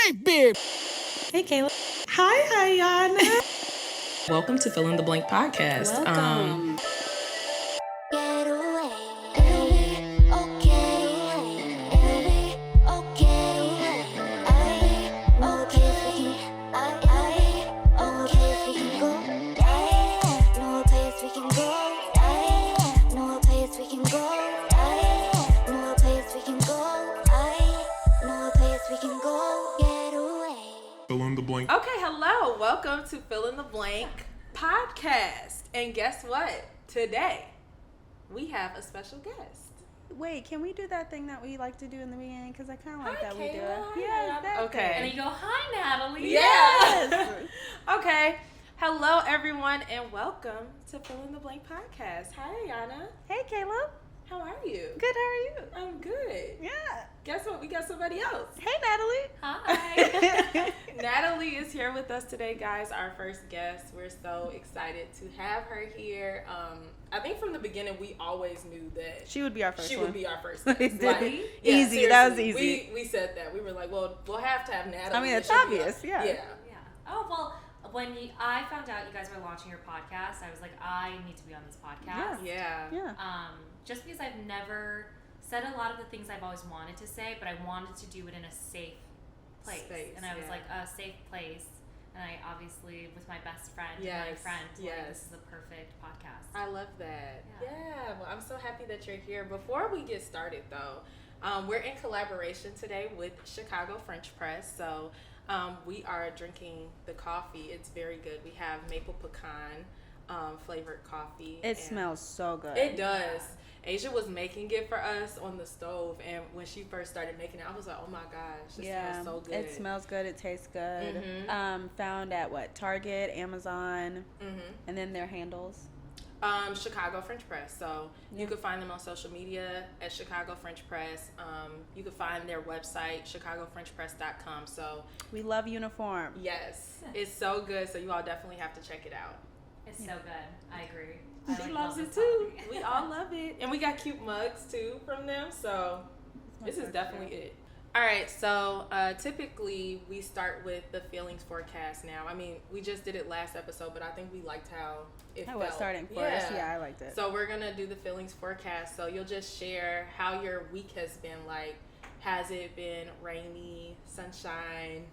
big beard. Hey, Kayla. Hi, Iyanna. Welcome to Fill in the Blank podcast. Welcome. Okay, hello. Welcome to Fill in the Blank podcast. And guess what? Today, we have a special guest. Wait, can we do that thing that we like to do in the beginning? Because I kind of like Hi, that we do it. Kayla. Yes, that Okay. thing. And then you go, hi, Natalie. Yes. Okay. Hello, everyone, and welcome to Fill in the Blank podcast. Hi, Iyanna. Hey, Kayla. How are you? Good, how are you? I'm good. Yeah. Guess what? We got somebody else. Hey, Natalie. Hi. Natalie is here with us today, guys, our first guest. We're so excited to have her here. I think from the beginning, we always knew that She would be our first she one. would be our first guest. Easy. Seriously. That was easy. We said that. We were like, well, we'll have to have Natalie. I mean, it's She'll be obvious, yeah. Yeah. Yeah. Oh, well, when I found out you guys were launching your podcast, I was like, I need to be on this podcast. Yeah. Yeah. Just because I've never said a lot of the things I've always wanted to say, but I wanted to do it in a safe place. And I was like, a safe place. And I obviously, with my best friend and my friend, like, this is the perfect podcast. I love that. Yeah. Well, I'm so happy that you're here. Before we get started, though, we're in collaboration today with Chicago French Press. So we are drinking the coffee. It's very good. We have maple pecan flavored coffee. It smells so good. It does. Yeah. Asia was making it for us on the stove, and when she first started making it, I was like, oh my gosh, it smells so good. It smells good. It tastes good. Mm-hmm. Found at Target, Amazon, and then their handles. Chicago French Press. So you can find them on social media at Chicago French Press. You can find their website, chicagofrenchpress.com. So we love uniform. Yes, it's so good. So you all definitely have to check it out. It's so good. I agree. She loves it too. We all love it. And we got cute mugs too from them. So this is definitely it. All right. So typically we start with the feelings forecast now. I mean, we just did it last episode, but I think we liked how it felt. Was starting first. Yeah, I liked it. So we're going to do the feelings forecast. So you'll just share how your week has been like. Has it been rainy, sunshine?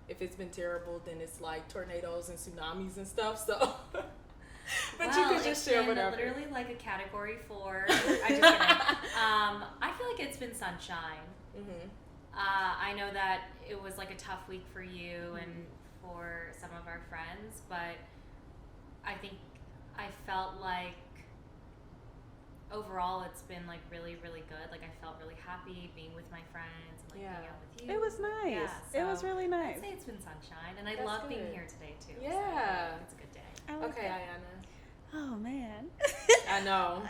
If it's been terrible, then it's like tornadoes and tsunamis and stuff. So... But you could just share whatever. Literally like a category 4. I'm just kidding. I feel like it's been sunshine. Mm-hmm. I know that it was like a tough week for you and for some of our friends, but I think I felt like overall it's been like really, really good. Like I felt really happy being with my friends and like hanging out with you. It was nice. Yeah, so it was really nice. I'd say it's been sunshine, and I That's love good. being here today too. Yeah. So it's a good day. Okay, Iyanna. Oh man. I know.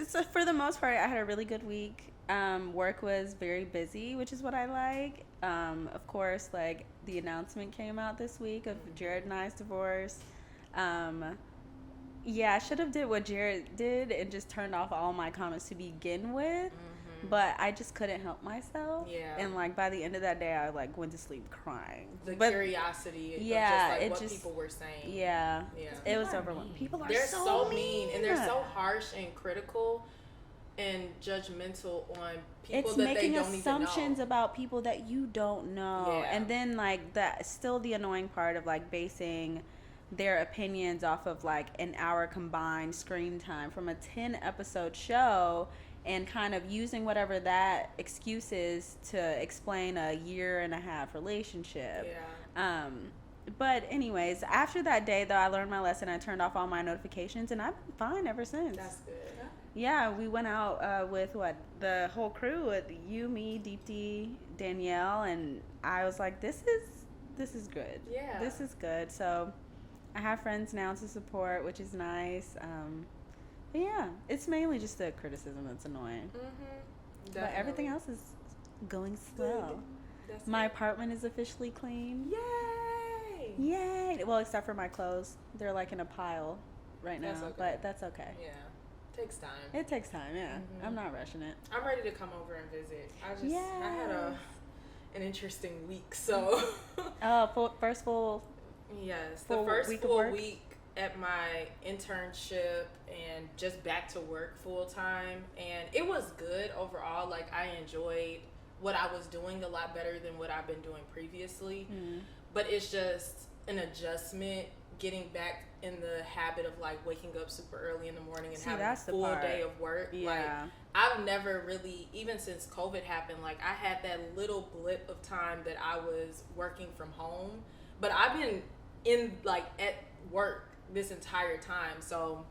So for the most part, I had a really good week. Work was very busy, which is what I like. Of course, like the announcement came out this week of Jared and I's divorce. Yeah, I should have did what Jared did and just turned off all my comments to begin with. But I just couldn't help myself. Yeah. And like by the end of that day, I like went to sleep crying. The but, curiosity of yeah, just like what people were saying. Yeah. Yeah. It was overwhelming. People are they're so mean and they're so harsh and critical and judgmental on people it's that making they don't assumptions even know. About people that you don't know. Yeah. And then like that still the annoying part of like basing their opinions off of like an hour combined screen time from a 10 episode show and kind of using whatever that excuse is to explain a 1.5-year relationship. Yeah. But anyways, after that day though, I learned my lesson. I turned off all my notifications and I've been fine ever since. That's good. Yeah, we went out with the whole crew, with you, me, Deepti, Danielle, and I was like, this is good. Yeah. This is good. So I have friends now to support, which is nice. But yeah, it's mainly just the criticism that's annoying. But everything else is going swell. My apartment is officially clean. Yay! Yay! Well, except for my clothes. They're like in a pile right now, but that's okay. Yeah. Takes time. It takes time, yeah. I'm not rushing it. I'm ready to come over and visit. I had an interesting week. So, First full. Yes, Full the first week of full work? week at my internship and just back to work full time, and it was good overall. Like, I enjoyed what I was doing a lot better than what I've been doing previously. But it's just an adjustment getting back in the habit of like waking up super early in the morning and having a full day of work. Yeah. Like, I've never really, even since COVID happened, like I had that little blip of time that I was working from home, but I've been in like at work this entire time. So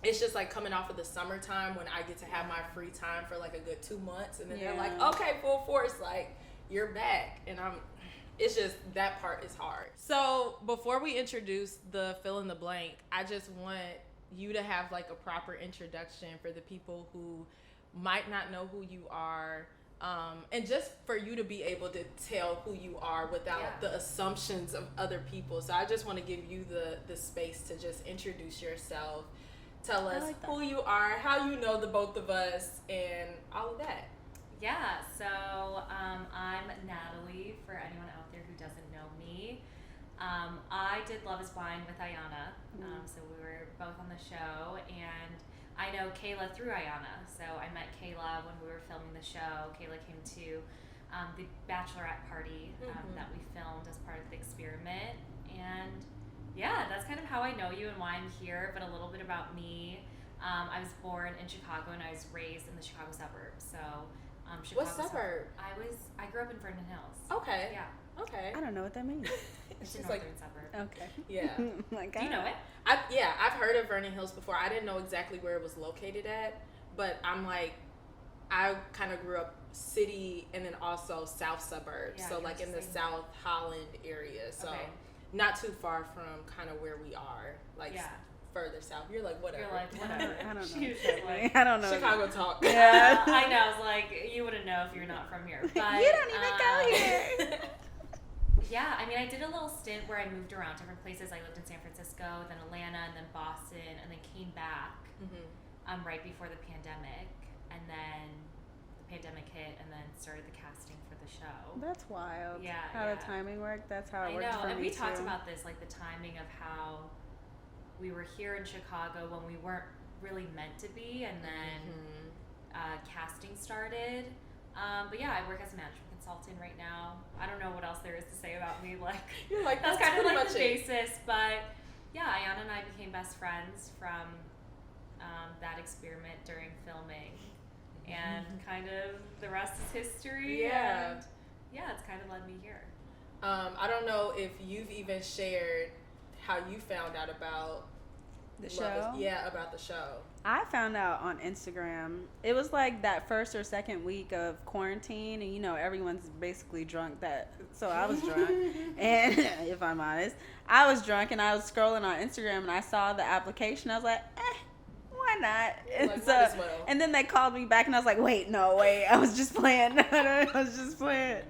it's just like coming off of the summertime when I get to have my free time for like a good 2 months, and then they're like, okay, full force, like you're back. And it's just, that part is hard. So before we introduce the fill in the blank, I just want you to have like a proper introduction for the people who might not know who you are, and just for you to be able to tell who you are without the assumptions of other people. So I just want to give you the space to just introduce yourself, tell us who you are, how you know the both of us, and all of that. Yeah, so I'm Natalie, for anyone out there who doesn't know me. I did Love is Blind with Iyanna, so we were both on the show, and I know Kayla through Iyanna. So I met Kayla when we were filming the show. Kayla came to the bachelorette party that we filmed as part of the experiment, and yeah, that's kind of how I know you and why I'm here, but a little bit about me. I was born in Chicago, and I was raised in the Chicago suburbs, so Chicago. What suburb? I grew up in Vernon Hills. Okay. Yeah. Okay. I don't know what that means. It's a northern suburb. Okay. Yeah. Like, Do you know it? I've heard of Vernon Hills before. I didn't know exactly where it was located at, but I'm like, I kind of grew up city and then also south suburbs. Yeah, So like in the South Holland area. So not too far from kind of where we are. Like further south. You're like, whatever. You're like, whatever. I don't know. She was just like, I don't know. Chicago talk. Yeah. I know. I was like, you wouldn't know if you're not from here. But you don't even go here. Yeah, I mean, I did a little stint where I moved around different places. I lived in San Francisco, then Atlanta, and then Boston, and then came back right before the pandemic. And then the pandemic hit, and then started the casting for the show. That's wild. Yeah. How the timing worked. That's how it worked for me. I know, and we talked too. about this, like the timing of how we were here in Chicago when we weren't really meant to be, and then casting started. But yeah, I work as a management consultant right now. I don't know what else there is to say about me. Like, you're like, that's kind of like the it. basis. But yeah, Iyanna and I became best friends from that experiment during filming, and kind of the rest is history. Yeah. And yeah, it's kind of led me here. I don't know if you've even shared how you found out about the show. About the show. I found out on Instagram. It was like that first or second week of quarantine, and everyone's basically drunk. So I was drunk, and if I'm honest, I was drunk, and I was scrolling on Instagram, and I saw the application. I was like, why not? And like, so, might as well. and then they called me back, and I was like, wait, I was just playing. I was just playing.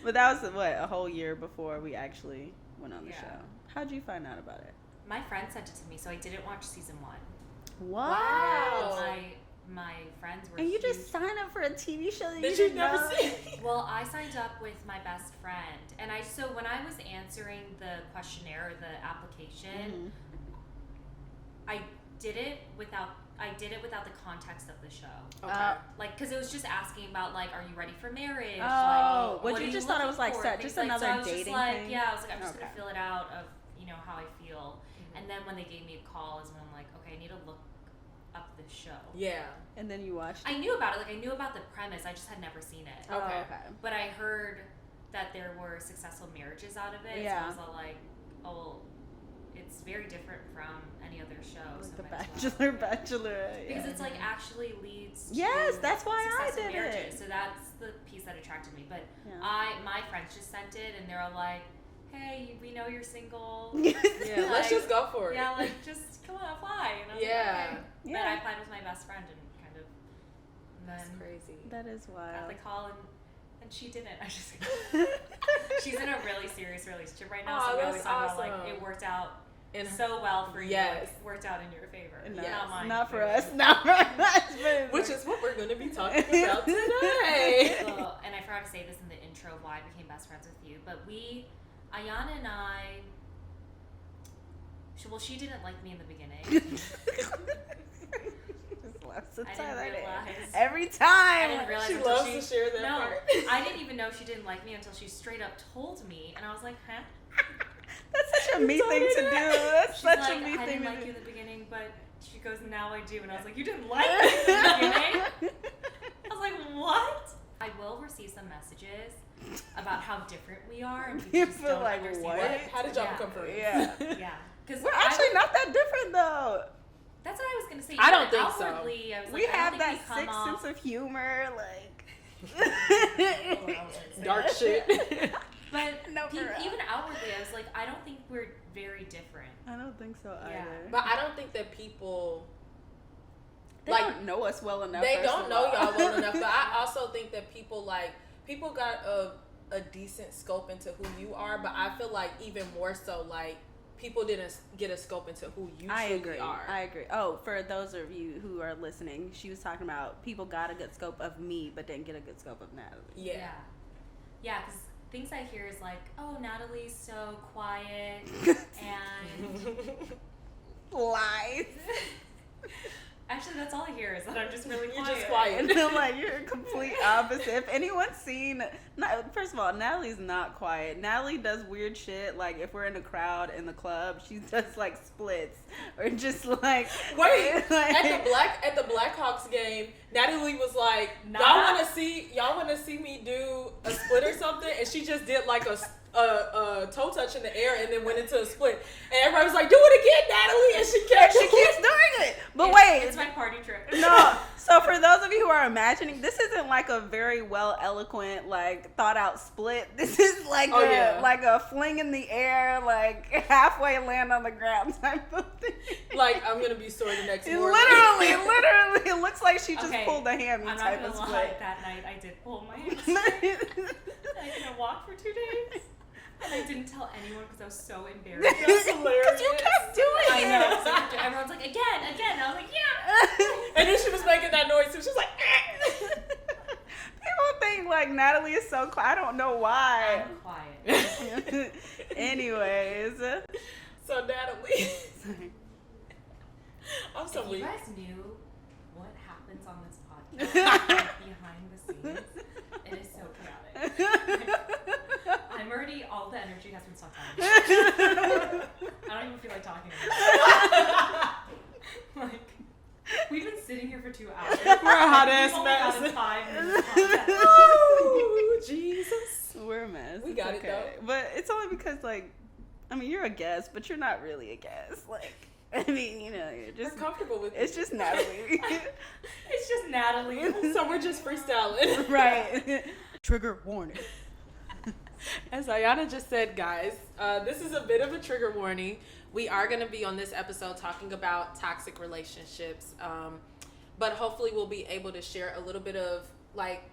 But that was a whole year before we actually went on the show. How'd you find out about it? My friend sent it to me, so I didn't watch season 1. What? Wow. My friends were. And you huge. just sign up for a TV show that you've didn't never know? seen. Well, I signed up with my best friend, and so when I was answering the questionnaire or the application, I did it without the context of the show. Okay. Like, because it was just asking about, like, are you ready for marriage? Oh, like, what what you are just you thought it was like looking for? just Things another so I was dating just like, thing? Yeah, I was like, I'm just gonna Okay. fill it out of how I feel, and then when they gave me a call is when I'm like, okay, I need to look up this show. Yeah. And then you watched it? I knew about it, like I knew about the premise, I just had never seen it. Oh, Okay. okay. But I heard that there were successful marriages out of it, so I was all like, oh, well, it's very different from any other show. Like so the might as Bachelor, well. Bachelorette. Because it's like actually leads to Yes, that's why I successful did marriages. it. So that's the piece that attracted me. But Yeah. my friends just sent it, and they're all like, hey, we know you're single. Yeah, let's Like, just go for it. Yeah, like, just come on, apply. And I was Yeah. like, okay. Yeah. But I applied with my best friend, and kind of That's then crazy. That is got wild. the call, and she didn't. I just she's in a really serious relationship right now, Oh, so we that's always talk about, like, awesome. it worked out And so well for you. Yes. Like, worked out in your favor. No, Not mine. not for us. Not for us. which is what we're going to be talking about today. Well, and I forgot to say this in the intro of why I became best friends with you, but Iyanna and I, she didn't like me in the beginning. Every time. I didn't realize she loves to share that part. I didn't even know she didn't like me until she straight up told me, and I was like, huh? That's such a me thing to do. That's such a me thing to do. I didn't like you in the beginning, but she goes, now I do. And I was like, you didn't like me in the beginning? I was like, what? I will receive some messages about how different we are, and people just don't like, understand. what? How did y'all become friends? Yeah. Yeah. Because we're actually not that different, though. That's what I was going to say. I don't think so. I was We like, have that sick sense of humor, dark shit. But even outwardly, I was like, I don't think we're very different. I don't think so either. Yeah. But I don't think that people... They don't know us well enough. They don't know y'all well enough. But I also think that people got a decent scope into who you are. But I feel like even more so, like, people didn't get a scope into who you truly are. I agree. Oh, for those of you who are listening, she was talking about people got a good scope of me, but didn't get a good scope of Natalie. Yeah, because things I hear is like, oh, Natalie's so quiet and lies. Actually, that's all I hear is that I'm just really quiet. You're just quiet. And I'm like, you're a complete opposite. If anyone's seen, first of all, Natalie's not quiet. Natalie does weird shit. Like, if we're in a crowd in the club, she does, like, splits. Or just, like... Wait, at the Blackhawks game, Natalie was like, y'all want to see me do a split or something? And she just did, like, a toe touch in the air and then went into a split. And everybody was like, do it again, Natalie. And she keeps doing it. But wait. It's my party trick. No. So for those of you who are imagining, this isn't like a very well eloquent, like thought out split. This is like like a fling in the air, like halfway land on the ground type of thing. Like, I'm going to be sore the next morning. Literally. It looks like she just pulled a hammy type of split. I'm not gonna lie, that night I did pull my hamstring. I couldn't walk for 2 days. And I didn't tell anyone because I was so embarrassed. That's hilarious. Because you kept doing I it. know. So everyone's like, again. I was like, yeah. And then she was making that noise too. She was like, People think like Natalie is so quiet. I don't know why. I'm quiet. Anyways. So Natalie. I'm so If weak. you guys knew what happens on this podcast behind the scenes, it is so chaotic. I'm already, all the energy has been sucked out of me. I don't even feel like talking anymore. Like, we've been sitting here for 2 hours. We're a hot ass We've mess. only gotten 5 minutes podcast. Oh, Jesus. We're a mess. We got it, though. But it's only because, like, I mean, you're a guest, but you're not really a guest. Like, I mean, you know, you're just... We're comfortable with It's just Natalie. It's just Natalie. So we're just freestyling. Right. Trigger warning. As Iyanna just said, guys, this is a bit of a trigger warning. We are going to be on this episode talking about toxic relationships, but hopefully we'll be able to share a little bit of like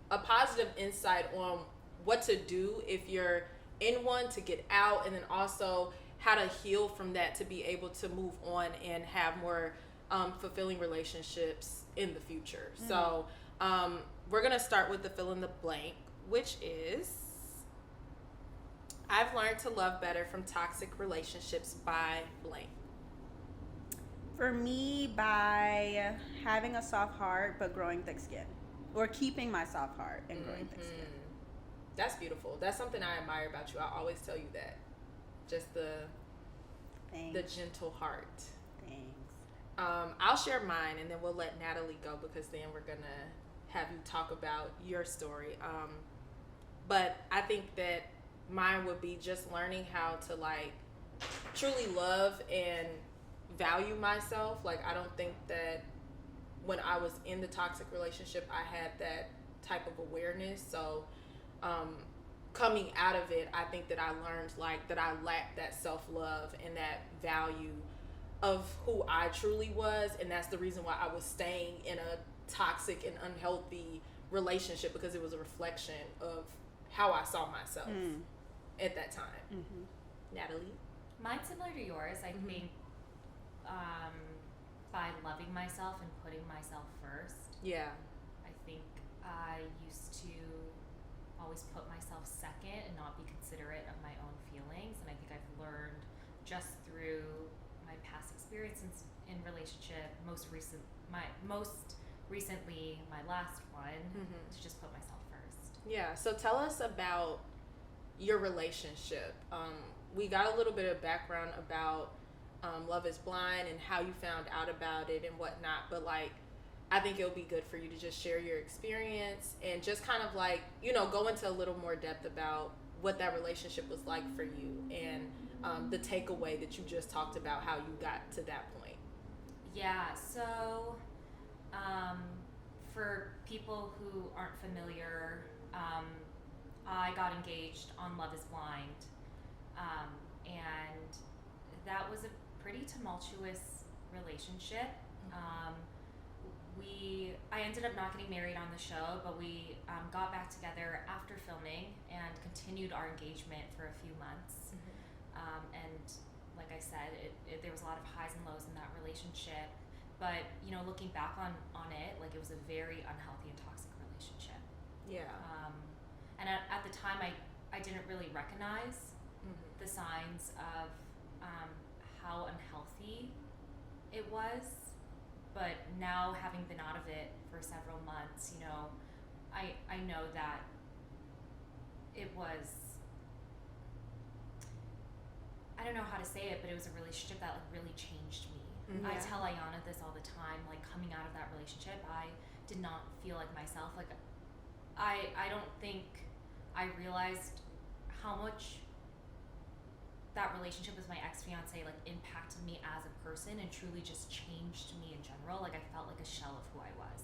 a positive insight on what to do if you're in one, to get out, and then also how to heal from that to be able to move on and have more fulfilling relationships in the future. So we're going to start with the fill in the blank, which is... I've learned to love better from toxic relationships by blank. For me, by having a soft heart but growing thick skin. Or keeping my soft heart and growing thick skin. That's beautiful. That's something I admire about you. I always tell you that. Just the gentle heart. Thanks. I'll share mine and then we'll let Natalie go because then we're going to have you talk about your story. But I think that mine would be just learning how to like truly love and value myself. Like, I don't think that when I was in the toxic relationship I had that type of awareness. So coming out of it, I think that I learned like that I lacked that self-love and that value of who I truly was, and that's the reason why I was staying in a toxic and unhealthy relationship, because it was a reflection of how I saw myself at that time. Natalie? Mine's similar to yours. I think by loving myself and putting myself first. Yeah. I think I used to always put myself second and not be considerate of my own feelings. And I think I've learned just through my past experiences in relationship, most recently my last one, to just put myself first. Yeah. So tell us about your relationship. We got a little bit of background about Love is Blind and how you found out about it and whatnot, but like, I think it'll be good for you to just share your experience and just kind of like, go into a little more depth about what that relationship was like for you and the takeaway that you just talked about, how you got to that point. Yeah, so for people who aren't familiar, I got engaged on Love is Blind, and that was a pretty tumultuous relationship. I ended up not getting married on the show, but we got back together after filming and continued our engagement for a few months. And like I said, there was a lot of highs and lows in that relationship. But looking back on it, like, it was a very unhealthy and toxic relationship. Yeah. And at the time, I didn't really recognize the signs of how unhealthy it was. But now, having been out of it for several months, I know that it was, I don't know how to say it, but it was a relationship that like really changed me. I tell Iyanna this all the time, like, coming out of that relationship, I did not feel like myself. Like, I don't think I realized how much that relationship with my ex-fiance like impacted me as a person and truly just changed me in general. Like, I felt like a shell of who I was.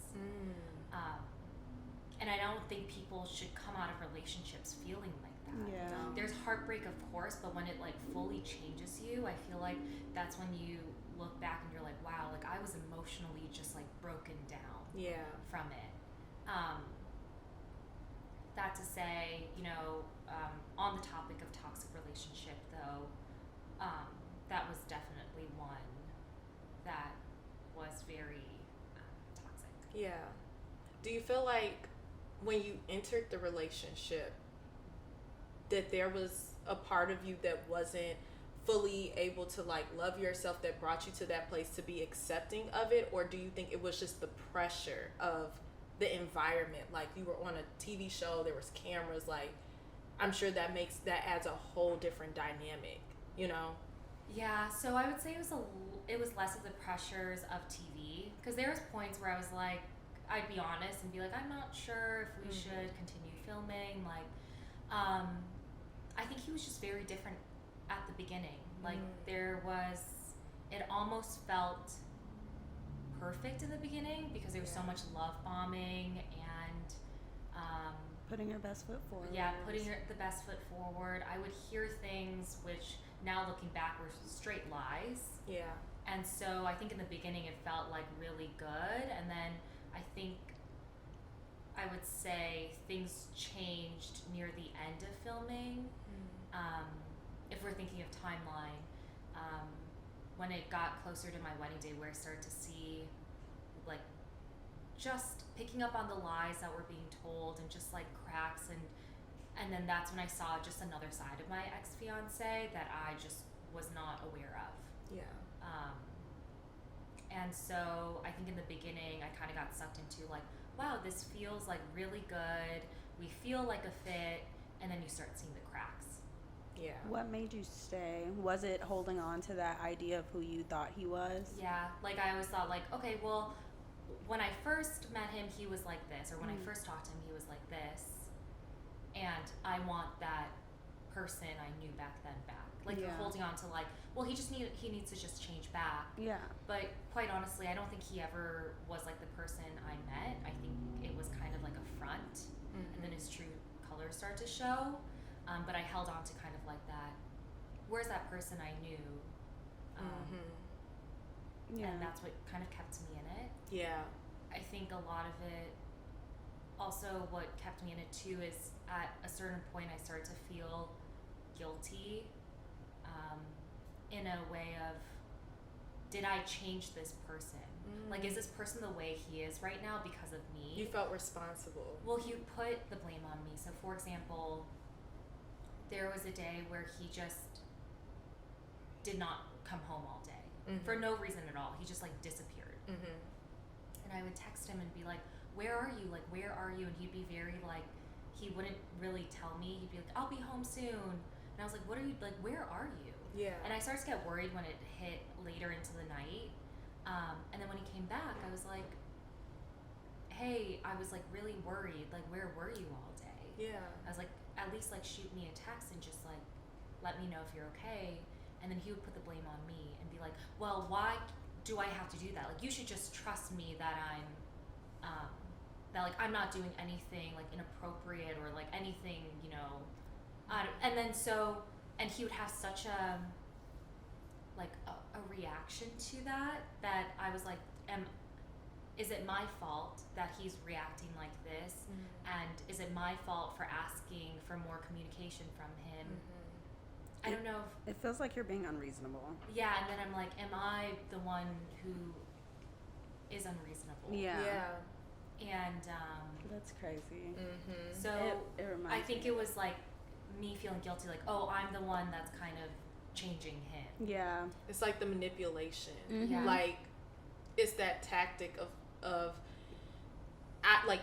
And I don't think people should come out of relationships feeling like that. Yeah. There's heartbreak, of course, but when it like fully changes you, I feel like that's when you look back and you're like, wow, like, I was emotionally just like broken down from it. That to say, on the topic of toxic relationship though, that was definitely one that was very toxic. Yeah. Do you feel like when you entered the relationship that there was a part of you that wasn't fully able to like love yourself, that brought you to that place to be accepting of it? Or do you think it was just the pressure of the environment? Like, you were on a TV show, there was cameras, like, I'm sure that adds a whole different dynamic, Yeah, so I would say it was less of the pressures of TV, because there was points where I was like, I'd be honest and be like, I'm not sure if we should continue filming. Like, I think he was just very different at the beginning. Like, it almost felt perfect in the beginning because there was so much love bombing and putting your best foot forward. Yeah, putting the best foot forward. I would hear things which, now looking back, were straight lies. Yeah. And so I think in the beginning it felt like really good, and then I think I would say things changed near the end of filming. If we're thinking of timeline, when it got closer to my wedding day, where I started to see like just picking up on the lies that were being told and just like cracks, and then that's when I saw just another side of my ex-fiance that I just was not aware of. Yeah. And so I think in the beginning I kind of got sucked into like, wow, this feels like really good, we feel like a fit, and then you start seeing the cracks. Yeah. What made you stay? Was it holding on to that idea of who you thought he was? Yeah, like I always thought like, okay, well, when I first met him he was like this, or when I first talked to him he was like this, and I want that person I knew back then back. Like, you're holding on to like, well, he needs to just change back. Yeah. But quite honestly, I don't think he ever was like the person I met. I think it was kind of like a front, and then his true colors start to show. But I held on to kind of like that, where's that person I knew? And that's what kind of kept me in it. Yeah. I think a lot of it, also what kept me in it too, is at a certain point I started to feel guilty, in a way of did I change this person? Like, is this person the way he is right now because of me? You felt responsible. Well, he put the blame on me. So, for example, there was a day where he just did not come home all day for no reason at all. He just like disappeared. And I would text him and be like, where are you? Like, where are you? And he'd be very like, he wouldn't really tell me. He'd be like, I'll be home soon. And I was like, what are you, like, where are you? Yeah. And I started to get worried when it hit later into the night. And then when he came back, I was like, hey, I was like really worried. Like, where were you all day? Yeah. I was like, at least like shoot me a text and just like let me know if you're okay. And then he would put the blame on me and be like, well, why do I have to do that? Like, you should just trust me that that like I'm not doing anything like inappropriate or like anything, you know. And then and he would have such a reaction to that I was like, is it my fault that he's reacting like this? And is it my fault for asking for more communication from him? I don't know if... It feels like you're being unreasonable. Yeah, and then I'm like, am I the one who is unreasonable? Yeah. And that's crazy. so it reminds I think me. it was like me feeling guilty, like, oh, I'm the one that's kind of changing him. Yeah. It's like the manipulation. Yeah. Like, it's that tactic of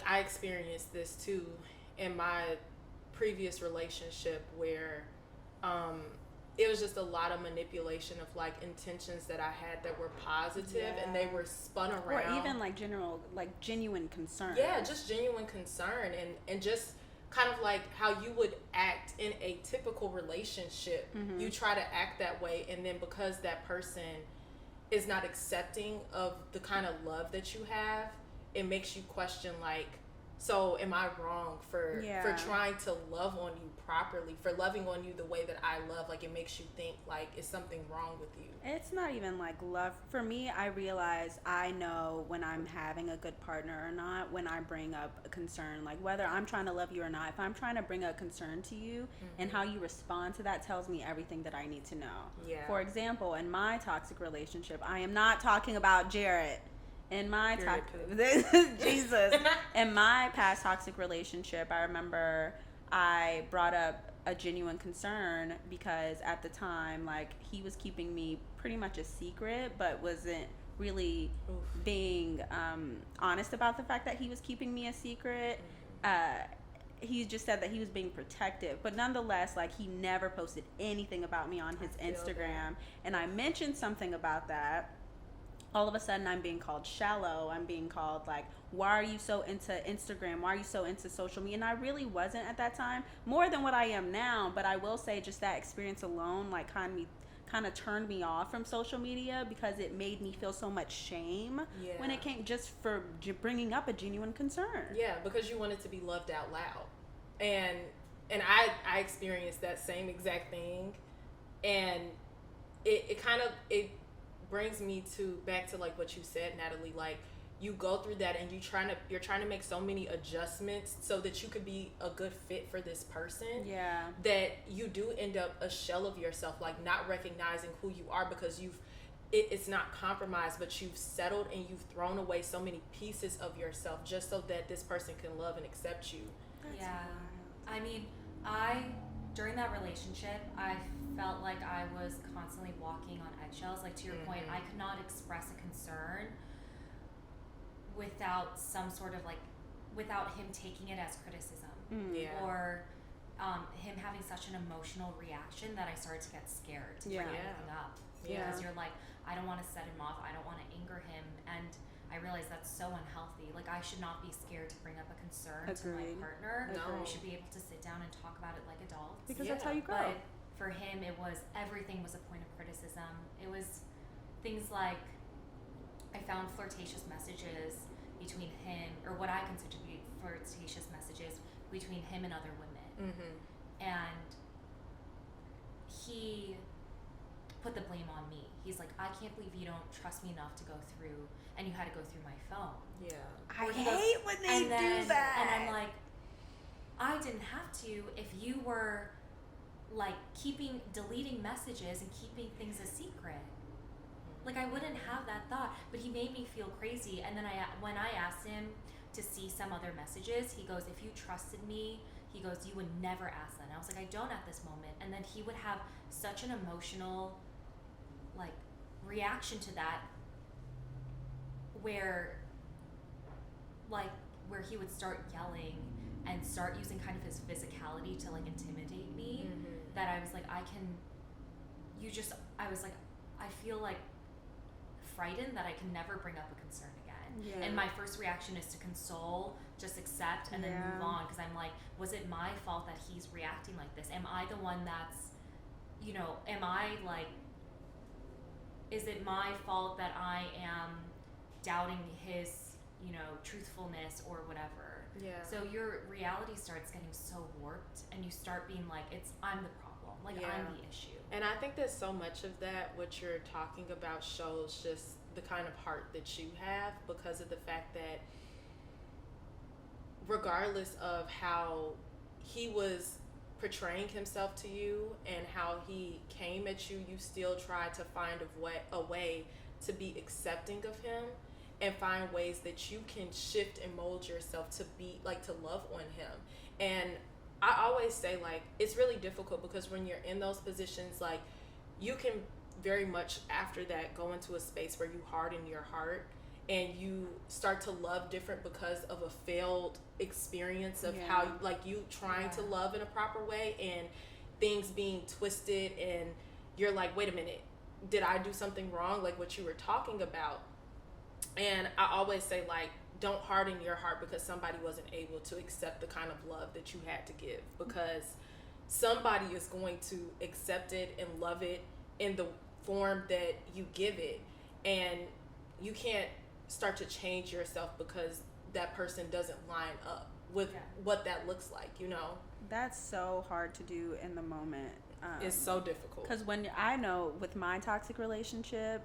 I experienced this too in my previous relationship where it was just a lot of manipulation of like intentions that I had that were positive and they were spun around. Or even like genuine concern. Yeah, just genuine concern and just kind of like how you would act in a typical relationship. You try to act that way, and then because that person is not accepting of the kind of love that you have, it makes you question like, so am I wrong for trying to love on you properly, for loving on you the way that I love? Like, it makes you think like, is something wrong with you? It's not even like love. For me, I realize I know when I'm having a good partner or not when I bring up a concern, like whether I'm trying to love you or not. If I'm trying to bring a concern to you and how you respond to that tells me everything that I need to know. Yeah. For example, in my toxic relationship, I am not talking about Jarrett. In my Jesus, in my past toxic relationship, I remember I brought up a genuine concern because at the time, like, he was keeping me pretty much a secret, but wasn't really being honest about the fact that he was keeping me a secret. He just said that he was being protective, but nonetheless, like, he never posted anything about me on his Instagram. And I mentioned something about that. All of a sudden, I'm being called shallow. I'm being called like, why are you so into Instagram? Why are you so into social media? And I really wasn't at that time, more than what I am now. But I will say just that experience alone, like, kind of turned me off from social media because it made me feel so much shame when it came just for bringing up a genuine concern. Yeah, because you wanted to be loved out loud. And I experienced that same exact thing. And it kind of brings me back to like what you said, Natalie. Like, you go through that and you're trying to make so many adjustments so that you could be a good fit for this person. Yeah. That you do end up a shell of yourself, like not recognizing who you are because it's not compromised, but you've settled and you've thrown away so many pieces of yourself just so that this person can love and accept you. That's yeah. wild. I mean, during that relationship, I felt like I was constantly walking on eggshells. Like, to your point, I could not express a concern without some sort of like, without him taking it as criticism. Or him having such an emotional reaction that I started to get scared to bring anything up. Because you're like, I don't want to set him off. I don't want to anger him. And I realized that's so unhealthy. Like, I should not be scared to bring up a concern to my partner. No. We should be able to sit down and talk about it like adults. Because that's how you grow. But for him, everything was a point of criticism. It was things like, I found flirtatious messages between him, or what I consider to be flirtatious messages between him and other women. And he put the blame on me. He's like, I can't believe you don't trust me enough to go through, and you had to go through my phone. I hate when they do that. And I'm like, I didn't have to if you were like deleting messages and keeping things a secret. Like, I wouldn't have that thought, but he made me feel crazy. And then when I asked him to see some other messages, he goes, if you trusted me, he goes, you would never ask that. And I was like, I don't at this moment. And then he would have such an emotional, like, reaction to that, where he would start yelling and start using kind of his physicality to, like, intimidate me, that I was like, I was like, I feel, like, frightened that I can never bring up a concern again. Yeah. And my first reaction is to console, just accept, and then move on, because I'm like, was it my fault that he's reacting like this? Am I the one that's, am I, like, is it my fault that I am doubting his, truthfulness or whatever? Yeah. So your reality starts getting so warped, and you start being like, I'm the problem, like, I'm the issue. And I think that so much of that, what you're talking about, shows just the kind of heart that you have, because of the fact that regardless of how he was portraying himself to you and how he came at you, you still tried to find a way to be accepting of him and find ways that you can shift and mold yourself to be, like, to love on him. And I always say, like, it's really difficult because when you're in those positions, like, you can very much after that go into a space where you harden your heart and you start to love different because of a failed experience of how, like, you trying to love in a proper way and things being twisted, and you're like, wait a minute, did I do something wrong? Like what you were talking about. And I always say, like, don't harden your heart because somebody wasn't able to accept the kind of love that you had to give, because somebody is going to accept it and love it in the form that you give it. And you can't start to change yourself because that person doesn't line up with what that looks like, That's so hard to do in the moment. It's so difficult. Because when I know with my toxic relationship,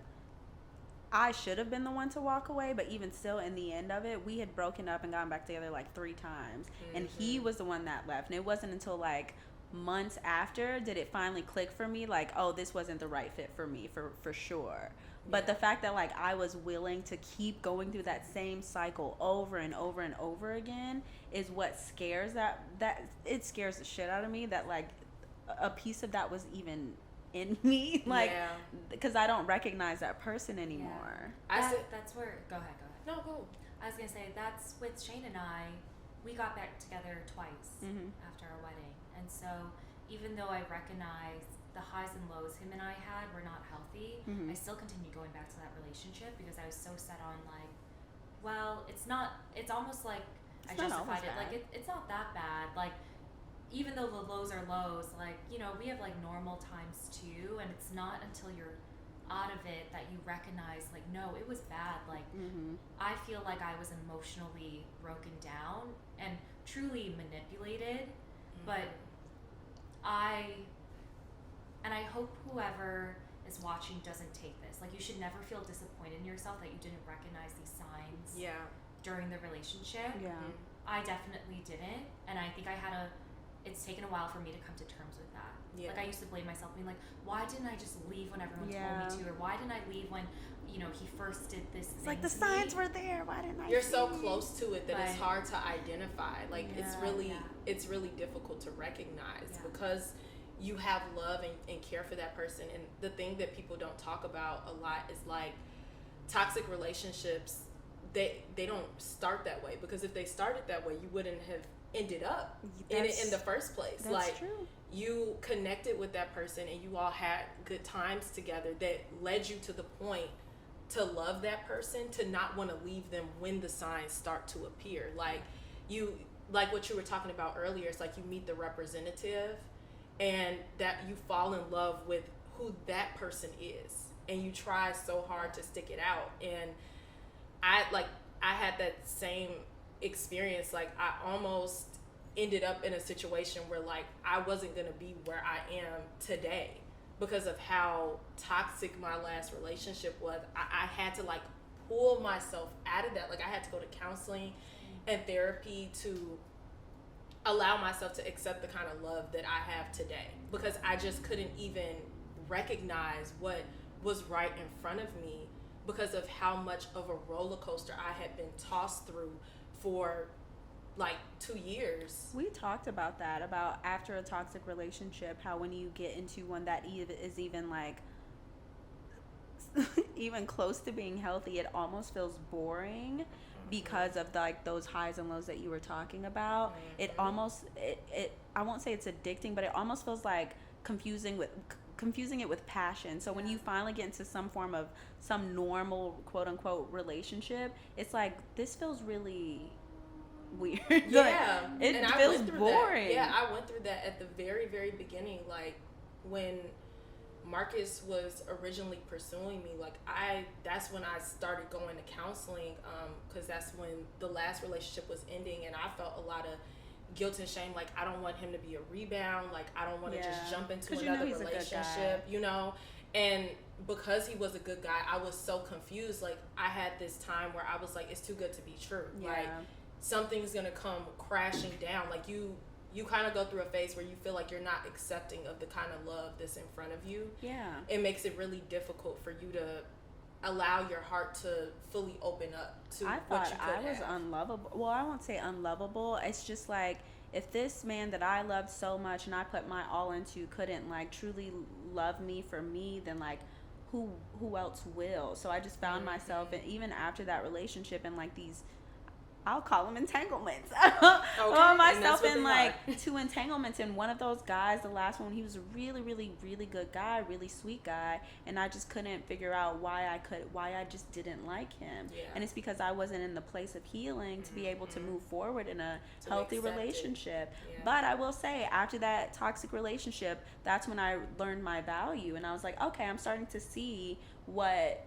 I should have been the one to walk away, but even still, in the end of it, we had broken up and gotten back together like 3 times, and he was the one that left. And it wasn't until like months after did it finally click for me, like, oh, this wasn't the right fit for me, for sure. But the fact that, like, I was willing to keep going through that same cycle over and over and over again is what scares that it scares the shit out of me, that, like, a piece of that was even in me, like, because I don't recognize that person anymore. That's where, go ahead. No, go. I was gonna say, that's with Shane and I, we got back together twice after our wedding, and so even though I recognize the highs and lows him and I had were not healthy, I still continued going back to that relationship because I was so set on, like, well, it's almost like I justified it, like, it's not that bad, like, even though the lows are lows, like, we have, like, normal times too, and it's not until you're out of it that you recognize, like, no, it was bad, like, I feel like I was emotionally broken down and truly manipulated, but I hope whoever is watching doesn't take this, like, you should never feel disappointed in yourself that you didn't recognize these signs during the relationship. I definitely didn't, and I think it's taken a while for me to come to terms with that. Like, I used to blame myself, being like, why didn't I just leave when everyone told me to, or why didn't I leave when, he first did this thing. It's like the signs were there. Why didn't I? You're so close to it that it's hard to identify. Like, it's really difficult to recognize because you have love and care for that person. And the thing that people don't talk about a lot is, like, toxic relationships, they don't start that way, because if they started that way, you wouldn't have ended up in it in the first place. That's like, true. You connected with that person and you all had good times together that led you to the point to love that person, to not want to leave them when the signs start to appear. Like what you were talking about earlier, it's like you meet the representative and that you fall in love with who that person is, and you try so hard to stick it out. And I had that same experience. Like, I almost ended up in a situation where, like, I wasn't gonna be where I am today because of how toxic my last relationship was. I had to, like, pull myself out of that. Like, I had to go to counseling and therapy to allow myself to accept the kind of love that I have today, because I just couldn't even recognize what was right in front of me because of how much of a roller coaster I had been tossed through for like 2 years. We talked about that, about after a toxic relationship, how when you get into one that is even like even close to being healthy, it almost feels boring because of like those highs and lows that you were talking about. It almost it I won't say it's addicting, but it almost feels like confusing it with passion. So when you finally get into some form of some normal quote unquote relationship, it's like, this feels really weird. Yeah. It and feels boring. That. Yeah, I went through that at the very, very beginning. Like when Marcus was originally pursuing me, like that's when I started going to counseling, because that's when the last relationship was ending, and I felt a lot of guilt and shame. Like, I don't want him to be a rebound. Like, I don't want to just jump into another relationship, you know? And because he was a good guy, I was so confused. Like, I had this time where I was like, it's too good to be true. Yeah. Like, something's gonna come crashing down. Like, you kind of go through a phase where you feel like you're not accepting of the kind of love that's in front of you. Yeah. It makes it really difficult for you to allow your heart to fully open up to what you could have. I was unlovable. Well, I won't say unlovable. It's just like, if this man that I loved so much and I put my all into couldn't like truly love me for me, then like who else will? So I just found myself, and even after that relationship, in like these, I'll call them entanglements. Found myself in like 2 entanglements, and one of those guys, the last one, he was a really, really, really good guy, really sweet guy, and I just couldn't figure out why I just didn't like him. Yeah. And it's because I wasn't in the place of healing to be able to move forward in a healthy relationship. Yeah. But I will say, after that toxic relationship, that's when I learned my value, and I was like, okay, I'm starting to see what,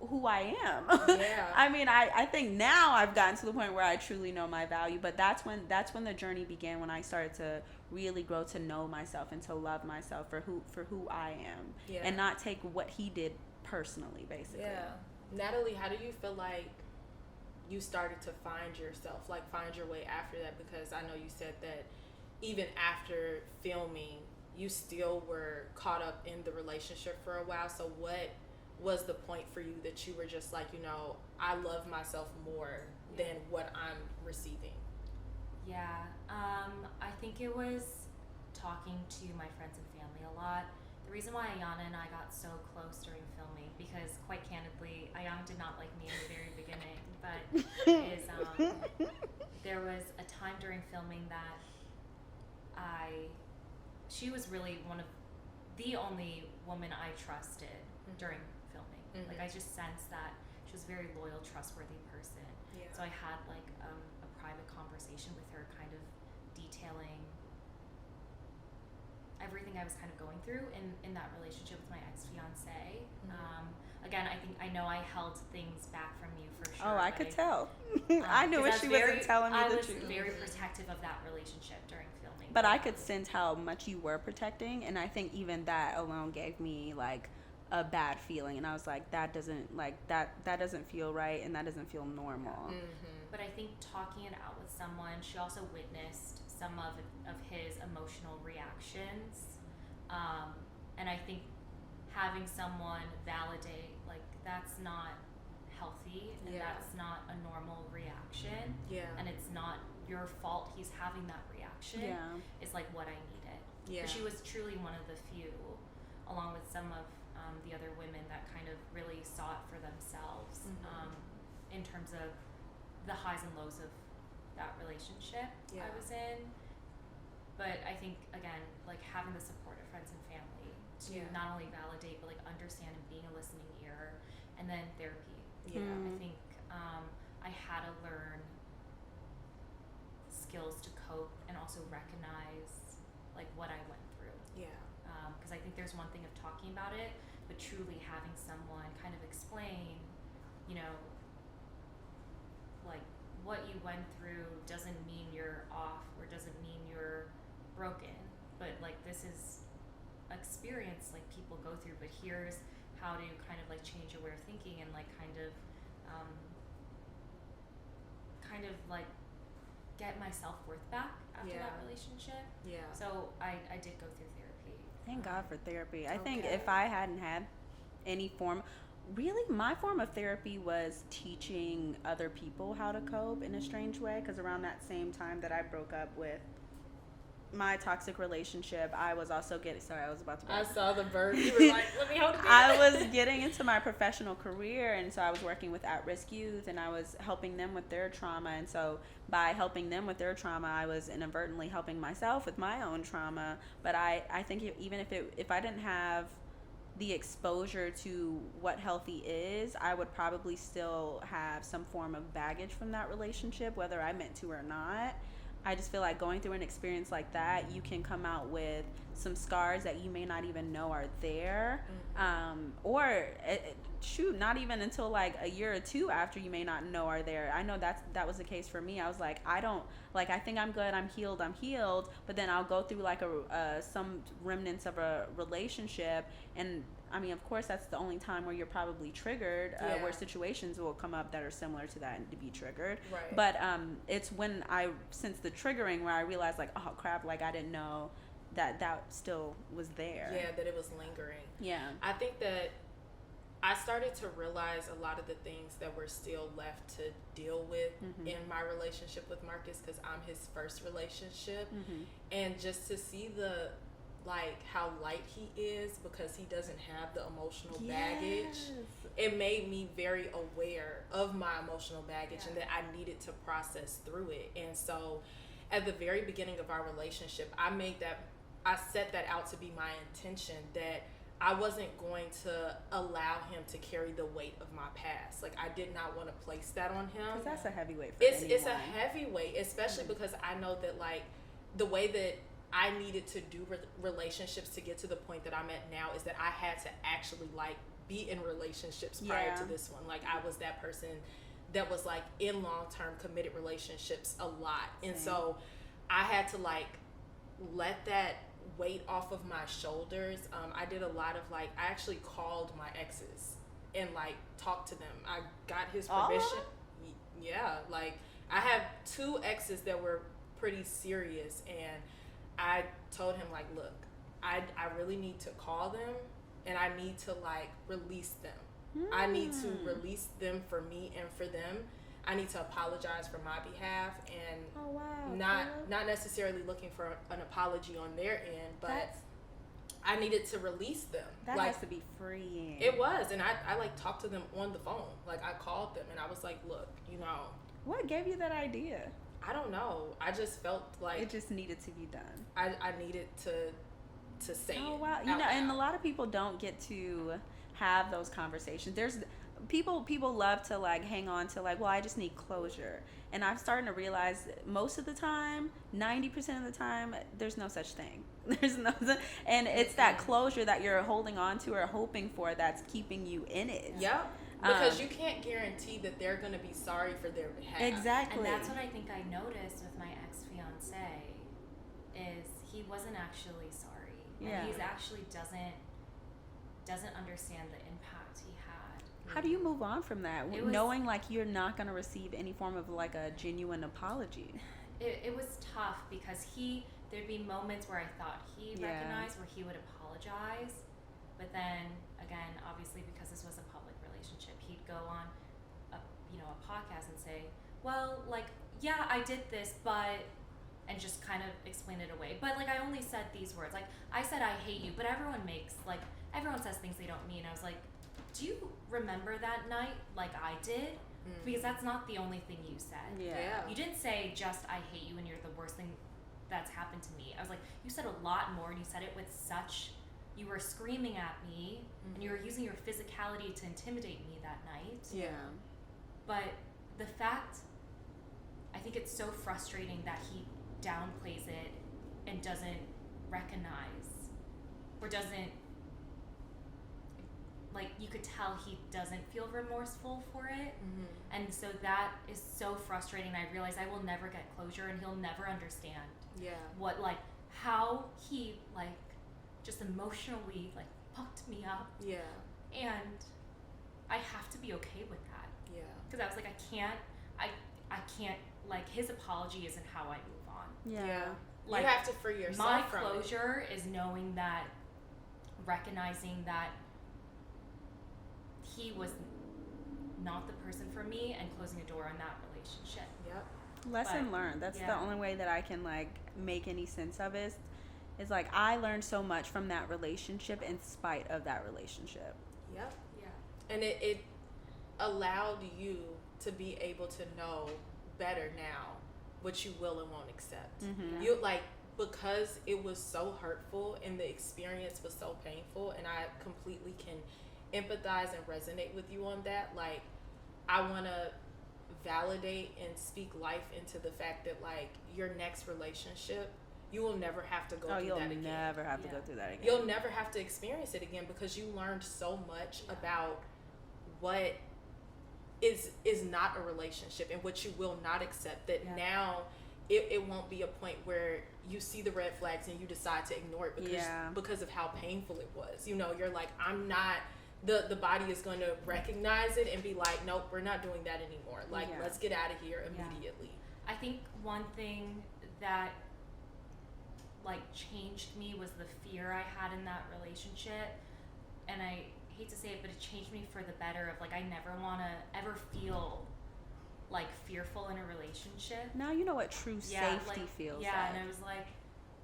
who I am. Yeah. I mean, I think now I've gotten to the point where I truly know my value, but that's when the journey began, when I started to really grow to know myself and to love myself for who I am, and not take what he did personally, basically. Yeah. Natalie, how do you feel like you started to find yourself, like find your way after that? Because I know you said that even after filming, you still were caught up in the relationship for a while. So what was the point for you that you were just like, I love myself more than what I'm receiving? Yeah, I think it was talking to my friends and family a lot. The reason why Iyanna and I got so close during filming, because quite candidly, Iyanna did not like me in the very beginning, but there was a time during filming that she was really one of the only woman I trusted during filming. Like, I just sensed that she was a very loyal, trustworthy person. Yeah. So I had like a private conversation with her, kind of detailing everything I was kind of going through in that relationship with my ex-fiance. Again, I know I held things back from you for sure. Oh, I could tell. I knew it. She wasn't telling me the truth. I was very protective of that relationship during filming. But I could sense how much you were protecting, and I think even that alone gave me like a bad feeling, and I was like, that doesn't feel right, and that doesn't feel normal. But I think talking it out with someone, she also witnessed some of his emotional reactions, and I think having someone validate, like, that's not healthy, and that's not a normal reaction, and it's not your fault he's having that reaction, is like what I needed. But she was truly one of the few, along with some of the other women, that kind of really saw it for themselves, in terms of the highs and lows of that relationship I was in. But I think, again, like, having the support of friends and family to not only validate, but like understand, and being a listening ear, and then therapy. I think I had to learn skills to cope and also recognize like what I went through. Because I think there's one thing of talking about it, but truly having someone kind of explain, like, what you went through doesn't mean you're off, or doesn't mean you're broken, but like, this is experience like people go through, but here's how to kind of like change your way of thinking, and like kind of like get my self-worth back after that relationship. So I did go through therapy. Thank God for therapy. I think if I hadn't had any form. Really, my form of therapy was teaching other people how to cope in a strange way, because around that same time that I broke up with my toxic relationship, I was also getting, sorry, I was about to I saw the bird. You were like, let me hold it. I was getting into my professional career, and so I was working with at-risk youth, and I was helping them with their trauma. And so by helping them with their trauma, I was inadvertently helping myself with my own trauma. But I think even if I didn't have the exposure to what healthy is, I would probably still have some form of baggage from that relationship, whether I meant to or not. I just feel like going through an experience like that, you can come out with some scars that you may not even know are there. Or shoot, not even until like a year or two after you may not know are there. I know that was the case for me. I was like, I think I'm good, I'm healed, but then I'll go through like some remnants of a relationship, and I mean, of course, that's the only time where you're probably triggered, where situations will come up that are similar to that and to be triggered. Right. But it's when since the triggering, where I realized like, oh crap, like I didn't know that still was there. Yeah, that it was lingering. Yeah. I think that I started to realize a lot of the things that were still left to deal with in my relationship with Marcus, because I'm his first relationship. And just to see how light he is because he doesn't have the emotional baggage, it made me very aware of my emotional baggage and that I needed to process through it. And so at the very beginning of our relationship, I set that out to be my intention, that I wasn't going to allow him to carry the weight of my past. Like, I did not want to place that on him. Because that's a heavy weight for anyone. It's a heavy weight, especially because I know that, like, the way that I needed to do relationships to get to the point that I'm at now is that I had to actually, like, be in relationships prior to this one. Like, I was that person that was, like, in long-term committed relationships a lot. And so I had to, like, let that weight off of my shoulders. I did a lot of, like, I actually called my exes and, like, talked to them. I got his permission. Yeah, like, I have 2 exes that were pretty serious, and I told him, like, look, I really need to call them, and I need to, like, release them. I need to release them for me and for them. I need to apologize for my behalf, and not necessarily looking for an apology on their end, but I needed to release them. That like, has to be freeing. It was, and I like talked to them on the phone. Like, I called them and I was like, look, you know. What gave you that idea? I don't know. I just felt like it just needed to be done. I needed to say it. Oh wow. You know, and a lot of people don't get to have those conversations. There's people love to, like, hang on to, like, well, I just need closure. And I'm starting to realize that most of the time, 90% of the time, there's no such thing. And it's that closure that you're holding on to or hoping for that's keeping you in it. Yep. Because you can't guarantee that they're going to be sorry for their behalf. Exactly. And that's what I think I noticed with my ex-fiance, is he wasn't actually sorry. And he's actually doesn't understand the impact he had. How do you move on from that, knowing like you're not going to receive any form of like a genuine apology? It was tough because there'd be moments where I thought he recognized, where he would apologize, but then again, obviously because this was a public relationship, he'd go on a podcast and say, well, like, yeah, I did this, but, and just kind of explain it away. But, like, I only said these words. Like, I said I hate you, but everyone says things they don't mean. I was like, do you remember that night like I did? Because that's not the only thing you said. Yeah. You didn't say just I hate you and you're the worst thing that's happened to me. I was like, you said a lot more, and you said it with such, you were screaming at me, and you were using your physicality to intimidate me that night. Yeah. But the fact, I think it's so frustrating that he downplays it and doesn't recognize, or doesn't, like, you could tell he doesn't feel remorseful for it. And so that is so frustrating. I realize I will never get closure, and he'll never understand what, like, how he, like, just emotionally, like, fucked me up. Yeah. And I have to be okay with that. Yeah. Because I was like, I can't, like, his apology isn't how I move on. Yeah. Like, you have to free yourself my from closure is knowing that, recognizing that he was not the person for me and closing a door on that relationship. Yep. Lesson learned. That's the only way that I can like make any sense of it. Is like I learned so much from that relationship in spite of that relationship. Yep. Yeah. And it allowed you to be able to know better now what you will and won't accept. Mm-hmm. You like, because it was so hurtful and the experience was so painful, and I completely can empathize and resonate with you on that. Like, I want to validate and speak life into the fact that like your next relationship, you will never have to go through that again. You'll never have to go through that again. You'll never have to experience it again, because you learned so much about what is not a relationship and what you will not accept, that now it won't be a point where you see the red flags and you decide to ignore it because of how painful it was. You know, you're like, I'm not, the body is going to recognize it and be like, nope, we're not doing that anymore. Like, let's get out of here immediately. I think one thing that like changed me was the fear I had in that relationship, and I hate to say it, but it changed me for the better. Of like, I never want to ever feel like fearful in a relationship. Now you know what true safety feels like. And I was like,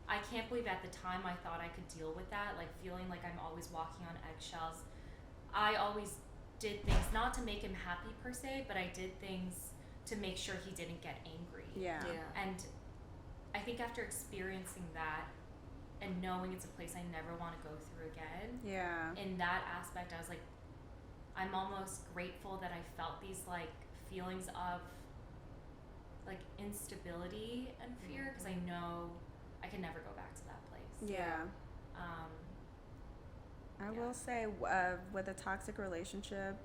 I can't believe at the time I thought I could deal with that, like feeling like I'm always walking on eggshells. I always did things not to make him happy per se, but I did things to make sure he didn't get angry. And I think after experiencing that and knowing it's a place I never want to go through again, in that aspect, I was like, I'm almost grateful that I felt these like feelings of like instability and fear, because I know I can never go back to that place. I will say with a toxic relationship,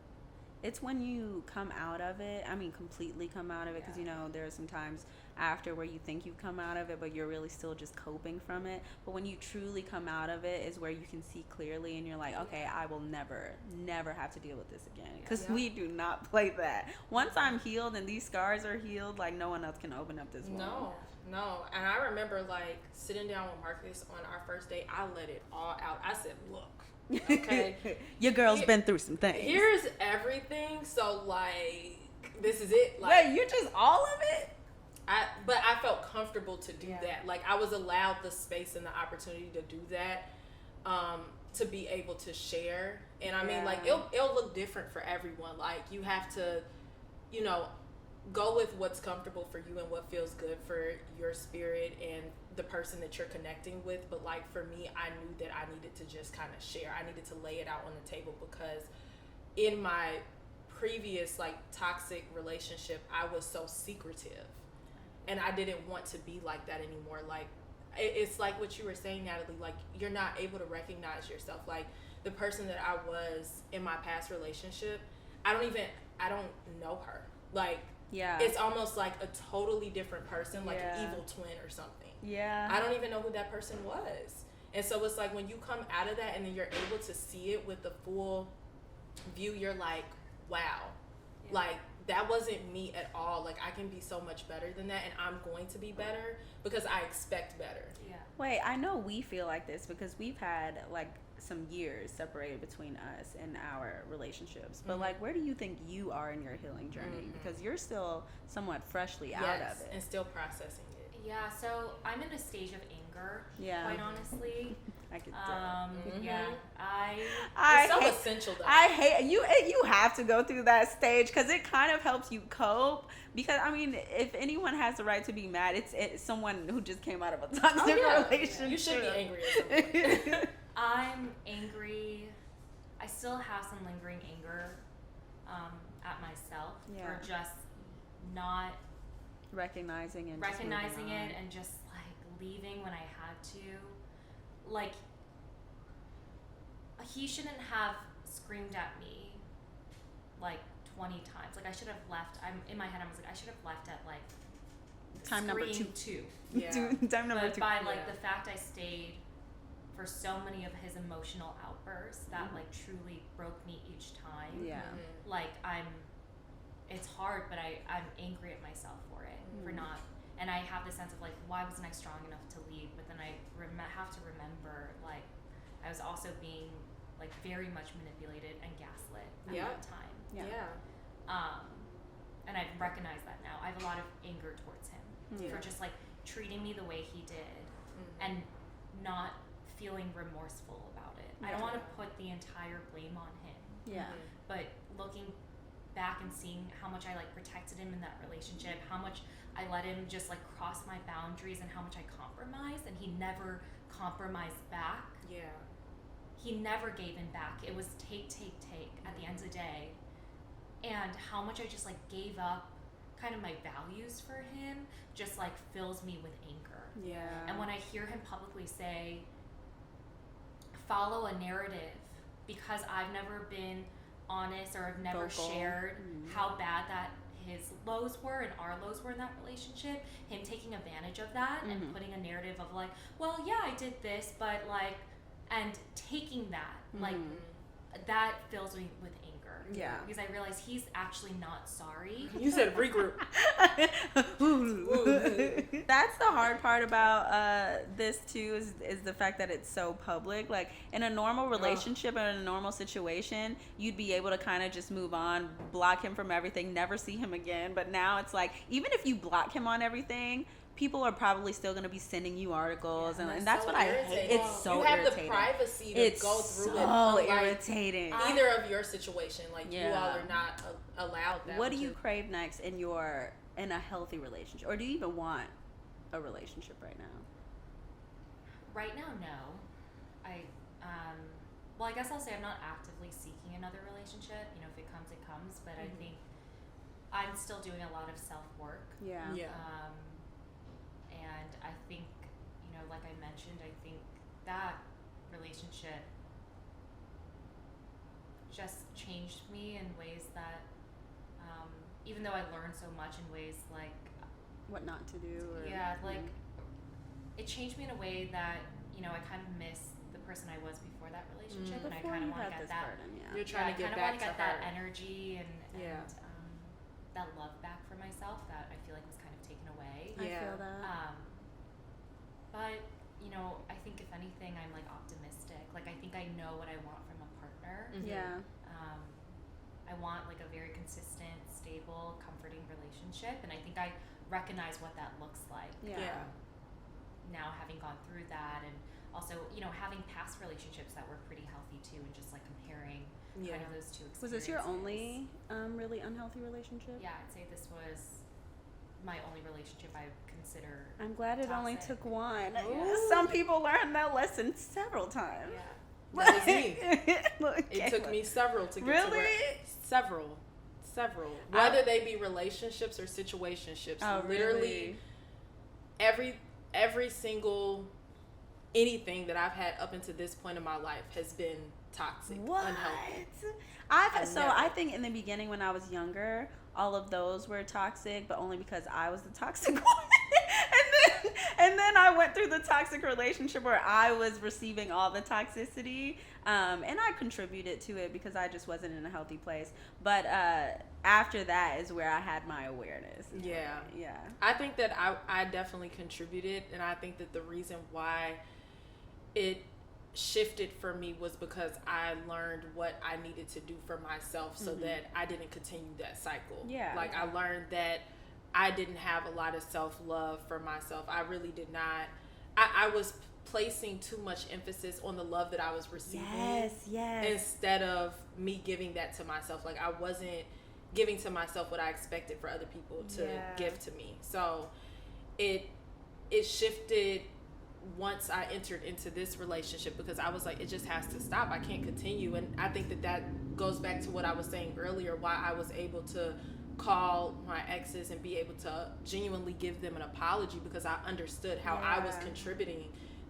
it's when you come out of it, I mean completely come out of it, because you know there are some times after where you think you've come out of it but you're really still just coping from it. But when you truly come out of it is where you can see clearly and you're like, okay, I will never have to deal with this again, because we do not play that. Once I'm healed and these scars are healed, like no one else can open up this wound. No. And I remember like sitting down with Marcus on our first date, I let it all out. I said, look, okay, your girl's been through some things. Here's everything. So like, this is it. Like, wait, you just all of it? But I felt comfortable to do that. Like, I was allowed the space and the opportunity to do that, to be able to share. And I mean, like, it'll look different for everyone. Like, you have to, you know, go with what's comfortable for you and what feels good for your spirit and the person that you're connecting with. But like, for me, I knew that I needed to just kind of share. I needed to lay it out on the table, because in my previous like toxic relationship, I was so secretive, and I didn't want to be like that anymore. Like, it's like what you were saying, Natalie, like, you're not able to recognize yourself. Like, the person that I was in my past relationship, I don't know her. Like, it's almost like a totally different person, like an evil twin or something. I don't even know who that person was. And so it's like, when you come out of that and then you're able to see it with the full view, you're like, wow, like, that wasn't me at all. Like, I can be so much better than that, and I'm going to be better because I expect better. Wait, I know we feel like this because we've had like some years separated between us and our relationships. But like, where do you think you are in your healing journey? Because you're still somewhat freshly out of it. And still processing it. Yeah, so I'm in a stage of anger, quite honestly. I could tell. It's so essential though. I hate you have to go through that stage because it kind of helps you cope. Because I mean, if anyone has the right to be mad, it's someone who just came out of a toxic relationship. You should be angry at someone. I'm angry. I still have some lingering anger at myself for just not recognizing it and just like leaving when I had to. Like, he shouldn't have screamed at me like 20 times. Like, I should have left. In my head I was like, I should have left at like time number 2. Time number 2. But by like the fact I stayed for so many of his emotional outbursts that like truly broke me each time. Like, it's hard, but I'm angry at myself for it, for not, and I have this sense of like, why wasn't I strong enough to leave? But then I have to remember, like, I was also being like very much manipulated and gaslit at Yeah. that time. Yeah. And I've recognized that now. I have a lot of anger towards him Yeah. for just like treating me the way he did and not feeling remorseful about it. I don't want to put the entire blame on him. Yeah. But looking back and seeing how much I like protected him in that relationship, how much I let him just like cross my boundaries, and how much I compromised, and he never compromised back. Yeah. He never gave in back. It was take at the end of the day. And how much I just like gave up kind of my values for him just like fills me with anger. Yeah. And when I hear him publicly say, follow a narrative, because I've never been honest or I've never Vocal. shared how bad that his lows were and our lows were in that relationship, him taking advantage of that and putting a narrative of like, well, yeah, I did this, but like, and taking that, like, that fills me with anger. Yeah. Because I realize he's actually not sorry. You said regroup. That's the hard part about this too, is the fact that it's so public. Like in a normal relationship and in a normal situation, you'd be able to kind of just move on, block him from everything, never see him again. But now it's like, even if you block him on everything, people are probably still going to be sending you articles, and that's so what I irritating. hate. It's so you have irritating. the privacy to It's go through it. so unlike irritating. Either of your situation, like you Yeah. all are not allowed that. What do which you is- crave next in a healthy relationship, or do you even want a relationship right now? Right now, no. Well, I guess I'll say I'm not actively seeking another relationship. You know, if it comes, it comes. But I think I'm still doing a lot of self-work. Yeah. Yeah. And I think, you know, like I mentioned, I think that relationship just changed me in ways that, even though I learned so much in ways like, What not to do? Or, yeah, like, it changed me in a way that, you know, I kind of miss the person I was before that relationship, and I Before kind of you want had to this get that. burden, yeah. You're trying to get I back kind of want to to get that her. energy and Yeah. that love back for myself that I feel like was kind of taken away. I Yeah. feel that. But you know, I think if anything, I'm like optimistic. Like I think I know what I want from a partner. Yeah. I want like a very consistent, stable, comforting relationship, and I think I recognize what that looks like. Yeah. Now having gone through that, and also, you know, having past relationships that were pretty healthy too, and just like comparing kind of those two experiences. Was this your only really unhealthy relationship? Yeah, I'd say this was my only relationship I consider. I'm glad it only toxic. took one. Yeah. Some people learn that lesson several times. Yeah. That was me. Look, It took me several to get to Really? where. Several. Whether they be relationships or situationships. Oh, Literally, really? every single anything that I've had up until this point in my life has been toxic, What? unhealthy. I think in the beginning when I was younger, all of those were toxic, but only because I was the toxic one. and then I went through the toxic relationship where I was receiving all the toxicity, and I contributed to it because I just wasn't in a healthy place. But after that is where I had my awareness. Yeah. Yeah. I think that I definitely contributed, and I think that the reason why it shifted for me was because I learned what I needed to do for myself so that I didn't continue that cycle. Yeah. Like I learned that I didn't have a lot of self-love for myself. I really did not. I was placing too much emphasis on the love that I was receiving Yes. instead of me giving that to myself. Like I wasn't giving to myself what I expected for other people to give to me. So it shifted once I entered into this relationship because I was like, it just has to stop. I can't continue. And I think that goes back to what I was saying earlier, why I was able to call my exes and be able to genuinely give them an apology, because I understood how I was contributing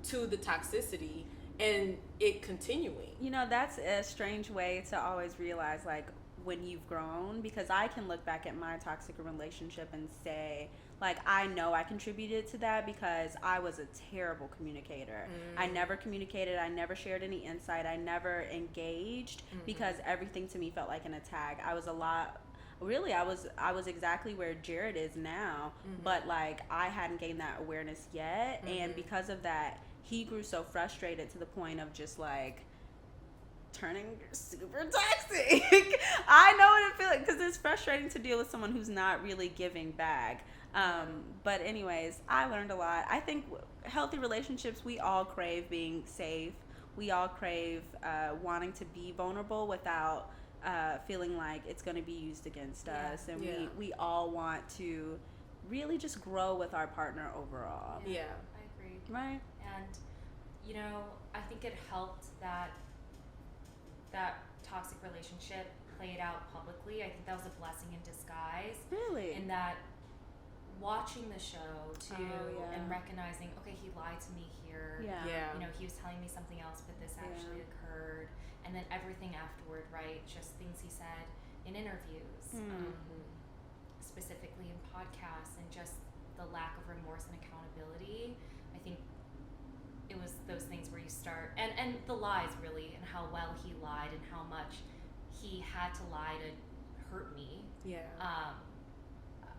to the toxicity and it continuing. You know, that's a strange way to always realize, like, when you've grown, because I can look back at my toxic relationship and say, like, I know I contributed to that because I was a terrible communicator. I never communicated. I never shared any insight. I never engaged because everything to me felt like an attack. I was I was exactly where Jared is now, but like I hadn't gained that awareness yet. And because of that, he grew so frustrated to the point of just like turning super toxic. I know what it feels like, because it's frustrating to deal with someone who's not really giving back. But anyways, I learned a lot. I think healthy relationships, we all crave being safe. We all crave wanting to be vulnerable without feeling like it's going to be used against us. And we all want to really just grow with our partner overall. Yeah, I agree. Right? And, you know, I think it helped that toxic relationship played out publicly. I think that was a blessing in disguise. Really? In that watching the show too, and recognizing, okay, he lied to me here. Yeah. You know, he was telling me something else, but this actually occurred. And then everything afterward, right? Just things he said in interviews, specifically in podcasts, and just the lack of remorse and accountability. I think it was those things where you start, and the lies really, and how well he lied, and how much he had to lie to hurt me. Yeah.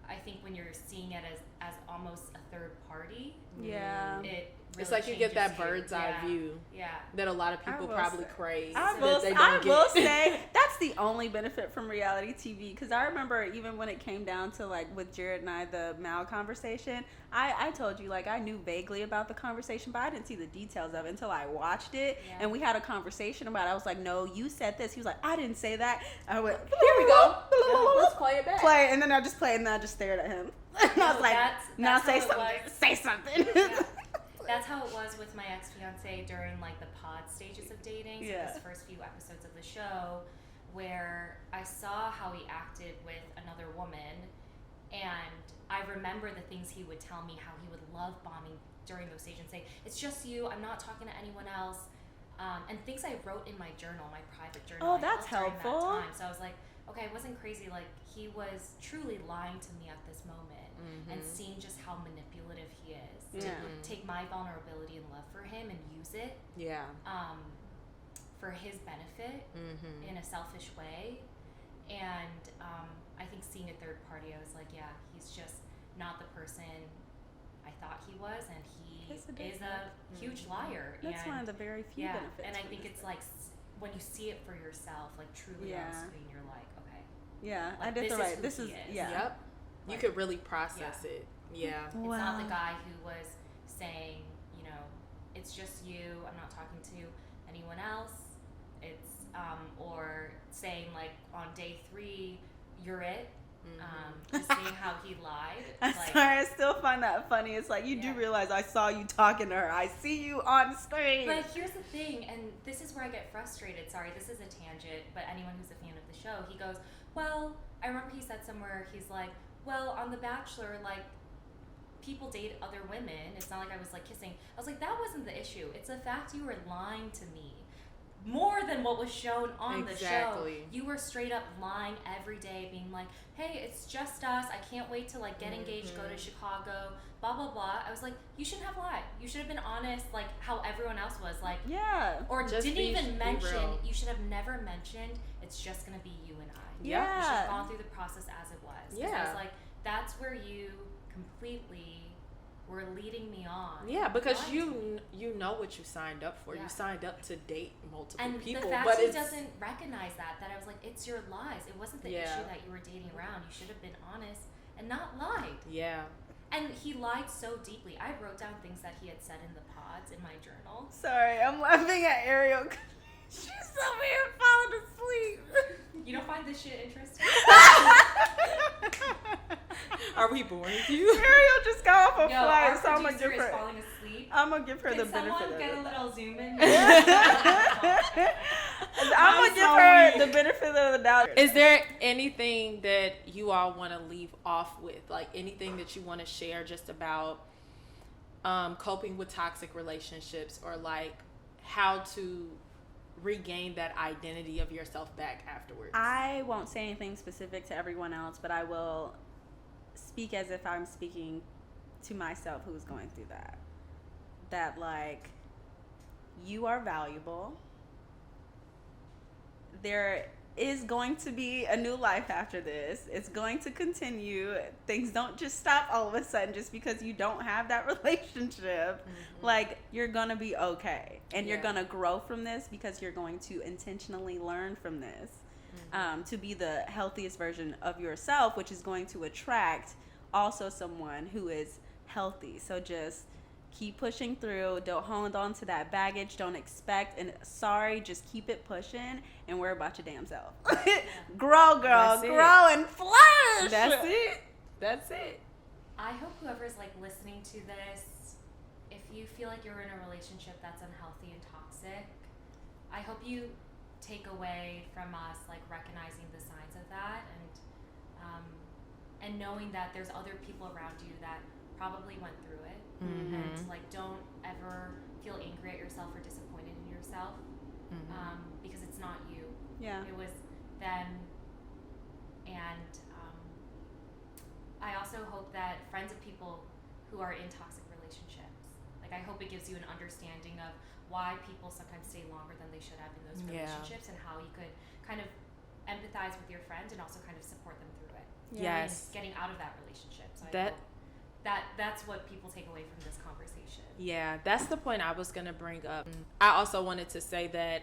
I think when you're seeing it as almost a third party, it really it's like you get that changes bird's eye view that a lot of people probably crave. I will say that's the only benefit from reality TV, because I remember even when it came down to, like, with Jared and I, the Mal conversation, I told you, like, I knew vaguely about the conversation, but I didn't see the details of it until I watched it, and we had a conversation about it. I was like, no, you said this. He was like, I didn't say that. I went, here we go. Let's play it back. And then I just played, and then I just stared at him. And I was like, now say something. Say something. Yeah. That's how it was with my ex-fiance during, like, the pod stages of dating. So those first few episodes of the show, where I saw how he acted with another woman, and I remember the things he would tell me, how he would love bombing during those stages and say, it's just you, I'm not talking to anyone else. And things I wrote in my journal, my private journal. Oh, that's helpful. That time. So I was like, okay, I wasn't crazy. Like, he was truly lying to me at this moment, and seeing just how manipulative he is. To take my vulnerability and love for him and use it. For his benefit in a selfish way. And I think seeing a third party, I was like, yeah, he's just not the person I thought he was, and he is a huge liar. That's one of the very few benefits. And I think it's like when you see it for yourself, like truly on screen, you're like, okay. Yeah, like, I did the right. This is Yep. You could really process it. Yeah. It's not the guy who was saying, you know, it's just you, I'm not talking to anyone else. It's or saying, like, on day 3, you're it. Just seeing how he lied. I'm sorry, I still find that funny. It's like, you do realize I saw you talking to her. I see you on screen. But here's the thing, and this is where I get frustrated. Sorry, this is a tangent, but anyone who's a fan of the show, he goes, well, I remember he said somewhere, he's like, well, on The Bachelor, like, people date other women. It's not like I was, like, kissing. I was like, that wasn't the issue. It's the fact you were lying to me. More than what was shown on the show. You were straight up lying every day, being like, hey, it's just us. I can't wait to, like, get engaged, go to Chicago, blah, blah, blah. I was like, you shouldn't have lied. You should have been honest, like, how everyone else was. Like, or just didn't even mention, you should have never mentioned, it's just going to be you and I. Yeah. You should have gone through the process as it was. Yeah. I was like, that's where you completely were leading me on. Yeah, because you know what you signed up for. You signed up to date multiple people. And the fact he doesn't recognize that I was like, it's your lies. It wasn't the issue that you were dating around. You should have been honest and not lied. Yeah. And he lied so deeply. I wrote down things that he had said in the pods in my journal. Sorry, I'm laughing at Ariel. She's over here falling asleep. You don't find this shit interesting? Are we boring you? Ariel just got off a flight, so I'm gonna give her. Falling asleep. I'm gonna give her the benefit of it. Can someone get a little zoom in? I'm gonna give her the benefit of the doubt. Is there anything that you all want to leave off with, like anything that you want to share, just about coping with toxic relationships, or like how to regain that identity of yourself back afterwards? I won't say anything specific to everyone else, but I will speak as if I'm speaking to myself who's going through that. That, like, you are valuable. There is going to be a new life after this. It's going to continue. Things don't just stop all of a sudden just because you don't have that relationship. Like, you're going to be okay. And you're going to grow from this because you're going to intentionally learn from this to be the healthiest version of yourself, which is going to attract also someone who is healthy. So just keep pushing through. Don't hold on to that baggage. Don't expect. And sorry, just keep it pushing and worry about your damn self. Grow, girl. Grow and flourish. That's it. I hope whoever's like listening to this, if you feel like you're in a relationship that's unhealthy and toxic, I hope you take away from us like recognizing the signs of that and knowing that there's other people around you that probably went through it. And like, don't ever feel angry at yourself or disappointed in yourself because it's not you. Yeah. It was them. And I also hope that friends of people who are in toxic relationships, like, I hope it gives you an understanding of why people sometimes stay longer than they should have in those relationships and how you could kind of empathize with your friend and also kind of support them through it. Yes. And getting out of that relationship. So I That- hope that's what people take away from this conversation. Yeah, that's the point I was going to bring up. I also wanted to say that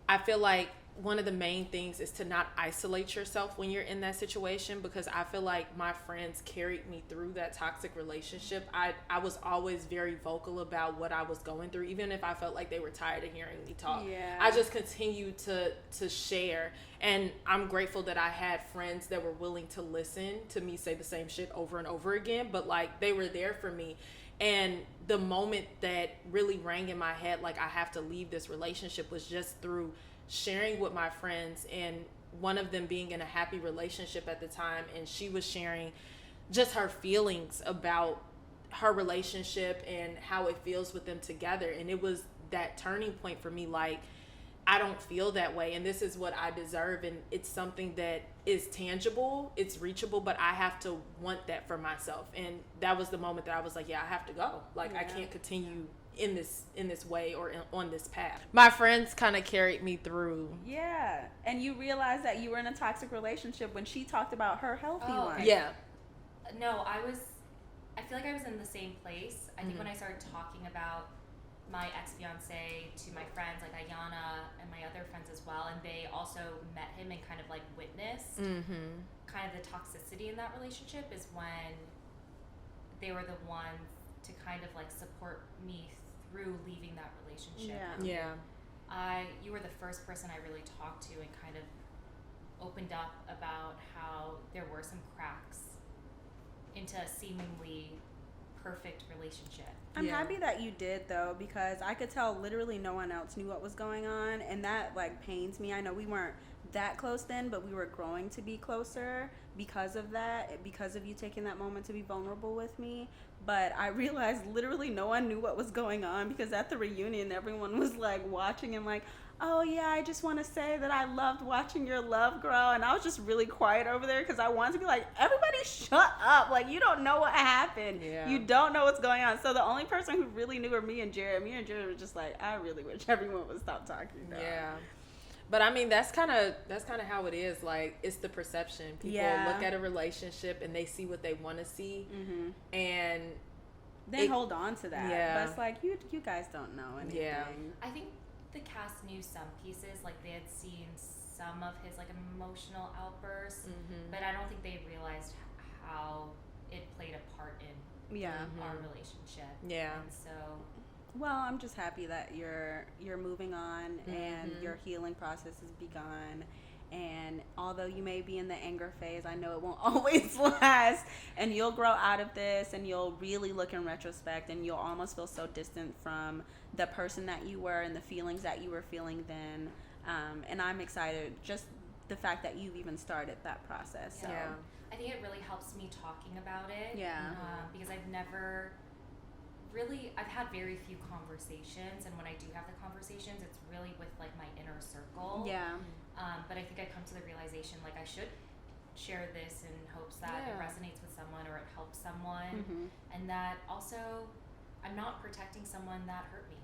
I feel like one of the main things is to not isolate yourself when you're in that situation, because I feel like my friends carried me through that toxic relationship. I was always very vocal about what I was going through, even if I felt like they were tired of hearing me talk. Yeah. I just continued to share, and I'm grateful that I had friends that were willing to listen to me say the same shit over and over again, but like, they were there for me. And the moment that really rang in my head, like, I have to leave this relationship, was just through sharing with my friends, and one of them being in a happy relationship at the time, and she was sharing just her feelings about her relationship and how it feels with them together. And it was that turning point for me, like, I don't feel that way, and this is what I deserve, and it's something that is tangible, it's reachable, but I have to want that for myself. And that was the moment that I was like, yeah, I have to go. Like, I can't continue in this way or on this path. My friends kind of carried me through. Yeah. And you realized that you were in a toxic relationship when she talked about her healthy one. Okay. Yeah. No, I feel like I was in the same place. I think when I started talking about my ex-fiance to my friends, like Iyanna and my other friends as well, and they also met him and kind of like witnessed kind of the toxicity in that relationship, is when they were the ones to kind of like support me through leaving that relationship. You were the first person I really talked to and kind of opened up about how there were some cracks into a seemingly perfect relationship. I'm happy that you did, though, because I could tell literally no one else knew what was going on, and that like pains me. I know we weren't that close then, but we were growing to be closer because of that, because of you taking that moment to be vulnerable with me. But I realized literally no one knew what was going on, because at the reunion everyone was like watching and like, oh yeah, I just want to say that I loved watching your love grow. And I was just really quiet over there because I wanted to be like, everybody shut up, like, you don't know what happened. You don't know what's going on. So the only person who really knew were me and Jared were just like, I really wish everyone would stop talking now. But I mean, that's kind of how it is. Like, it's the perception. People look at a relationship and they see what they want to see, and they hold on to that. But it's like, you guys don't know anything. I think the cast knew some pieces, like they had seen some of his like emotional outbursts, but I don't think they realized how it played a part in our relationship. And so, well, I'm just happy that you're moving on and your healing process has begun. And although you may be in the anger phase, I know it won't always last, and you'll grow out of this, and you'll really look in retrospect, and you'll almost feel so distant from the person that you were and the feelings that you were feeling then. And I'm excited, just the fact that you've even started that process. So. I think it really helps me talking about it. Because I've had very few conversations, and when I do have the conversations, it's really with like my inner circle. But I think I come to the realization, like, I should share this in hopes that it resonates with someone or it helps someone, and that also I'm not protecting someone that hurt me.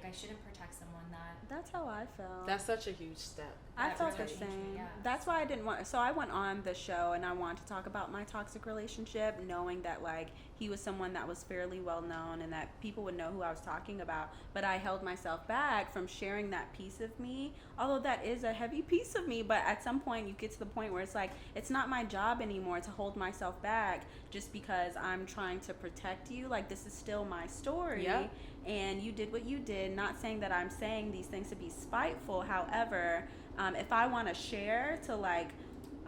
Like, I shouldn't protect someone that. That's how I felt. That's such a huge step. I That felt the really same. changed me, yeah. That's why I didn't want. So I went on the show and I wanted to talk about my toxic relationship, knowing that like he was someone that was fairly well known and that people would know who I was talking about. But I held myself back from sharing that piece of me, although that is a heavy piece of me. But at some point, you get to the point where it's like it's not my job anymore to hold myself back just because I'm trying to protect you. Like, this is still my story. Yep. And you did what you did. Not saying that I'm saying these things to be spiteful. However, if I want to share to like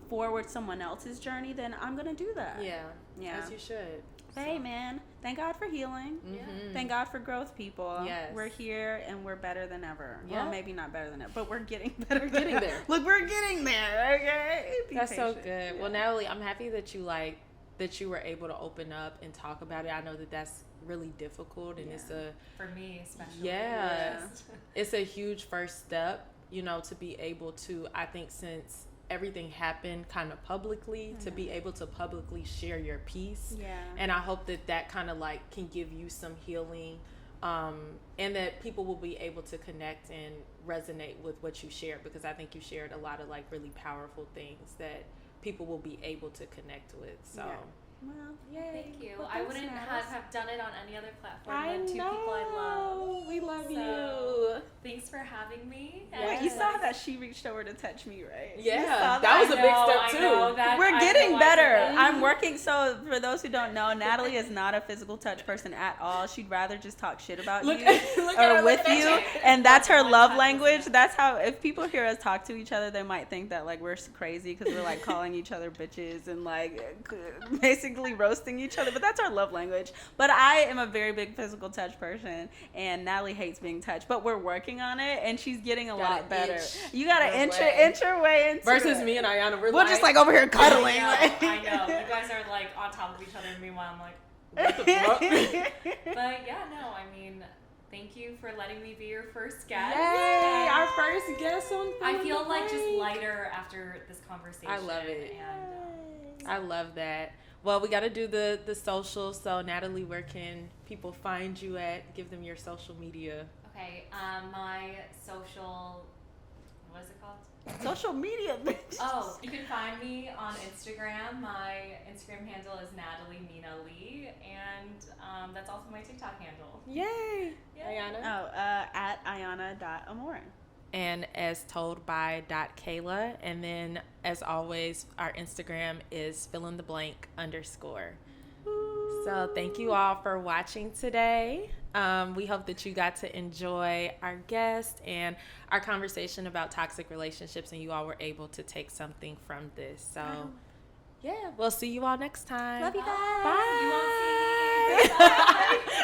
forward someone else's journey, then I'm gonna do that. Yeah. As you should. Hey, man, thank God for healing. Mm-hmm. Thank God for growth, people. Yes. We're here and we're better than ever. Yeah. Well, maybe not better than ever, but we're getting better. We're getting there. Look, we're getting there. Okay. Be That's so patient. good. Yeah. Well, Natalie, I'm happy that you were able to open up and talk about it. I know that that's really difficult, and it's a For me, especially. Yeah. Yes. it's a huge first step, to be able to, I think, since everything happened kind of publicly, to be able to publicly share your piece. Yeah. And I hope that kind of like can give you some healing, and that people will be able to connect and resonate with what you shared, because I think you shared a lot of like really powerful things that people will be able to connect with. So Yeah. Well, yay. Thank you. Well, I thanks, wouldn't Natalie. have done it on any other platform I than two know. people I love. We love So, you. Thanks for having me. Wait, you saw that she reached over to touch me, right? Yeah, You saw that was a big I step know too. that- We're I getting know I better. did that. I'm working. So for those who don't know, Natalie is not a physical touch person at all. She'd rather just talk shit about Look, you look at her or with looking at you, you. and that's her One love touch language. isn't it? That's how. If people hear us talk to each other, they might think that like we're crazy because we're like calling each other bitches and like basically roasting each other. But that's our love language. But I am a very big physical touch person, and Natalie hates being touched. But we're working on it, and she's getting a lot better. You gotta inch your way into Versus it. me and Iyanna, we're just like over here cuddling. I know. You guys are like on top of each other, and meanwhile I'm like. what the fuck? But yeah, no, I mean, thank you for letting me be your first guest. Yay, our first guest on I feel Feeling like the just Blank. lighter after this conversation. I love it. And I love that. Well, we got to do the socials. So, Natalie, where can people find you at? Give them your social media. okay, my social, what is it called? Social media, bitch. Oh, you can find me on Instagram. My Instagram handle is Natalie Lee, and that's also my TikTok handle. Yay! Yeah. Iyanna? At Iyanna.Amore. And as told by .Kayla. And then, as always, our Instagram is feelintheblank_. So thank you all for watching today. We hope that you got to enjoy our guest and our conversation about toxic relationships, and you all were able to take something from this. So yeah, we'll see you all next time. Love you guys. Bye. You won't see me. Bye.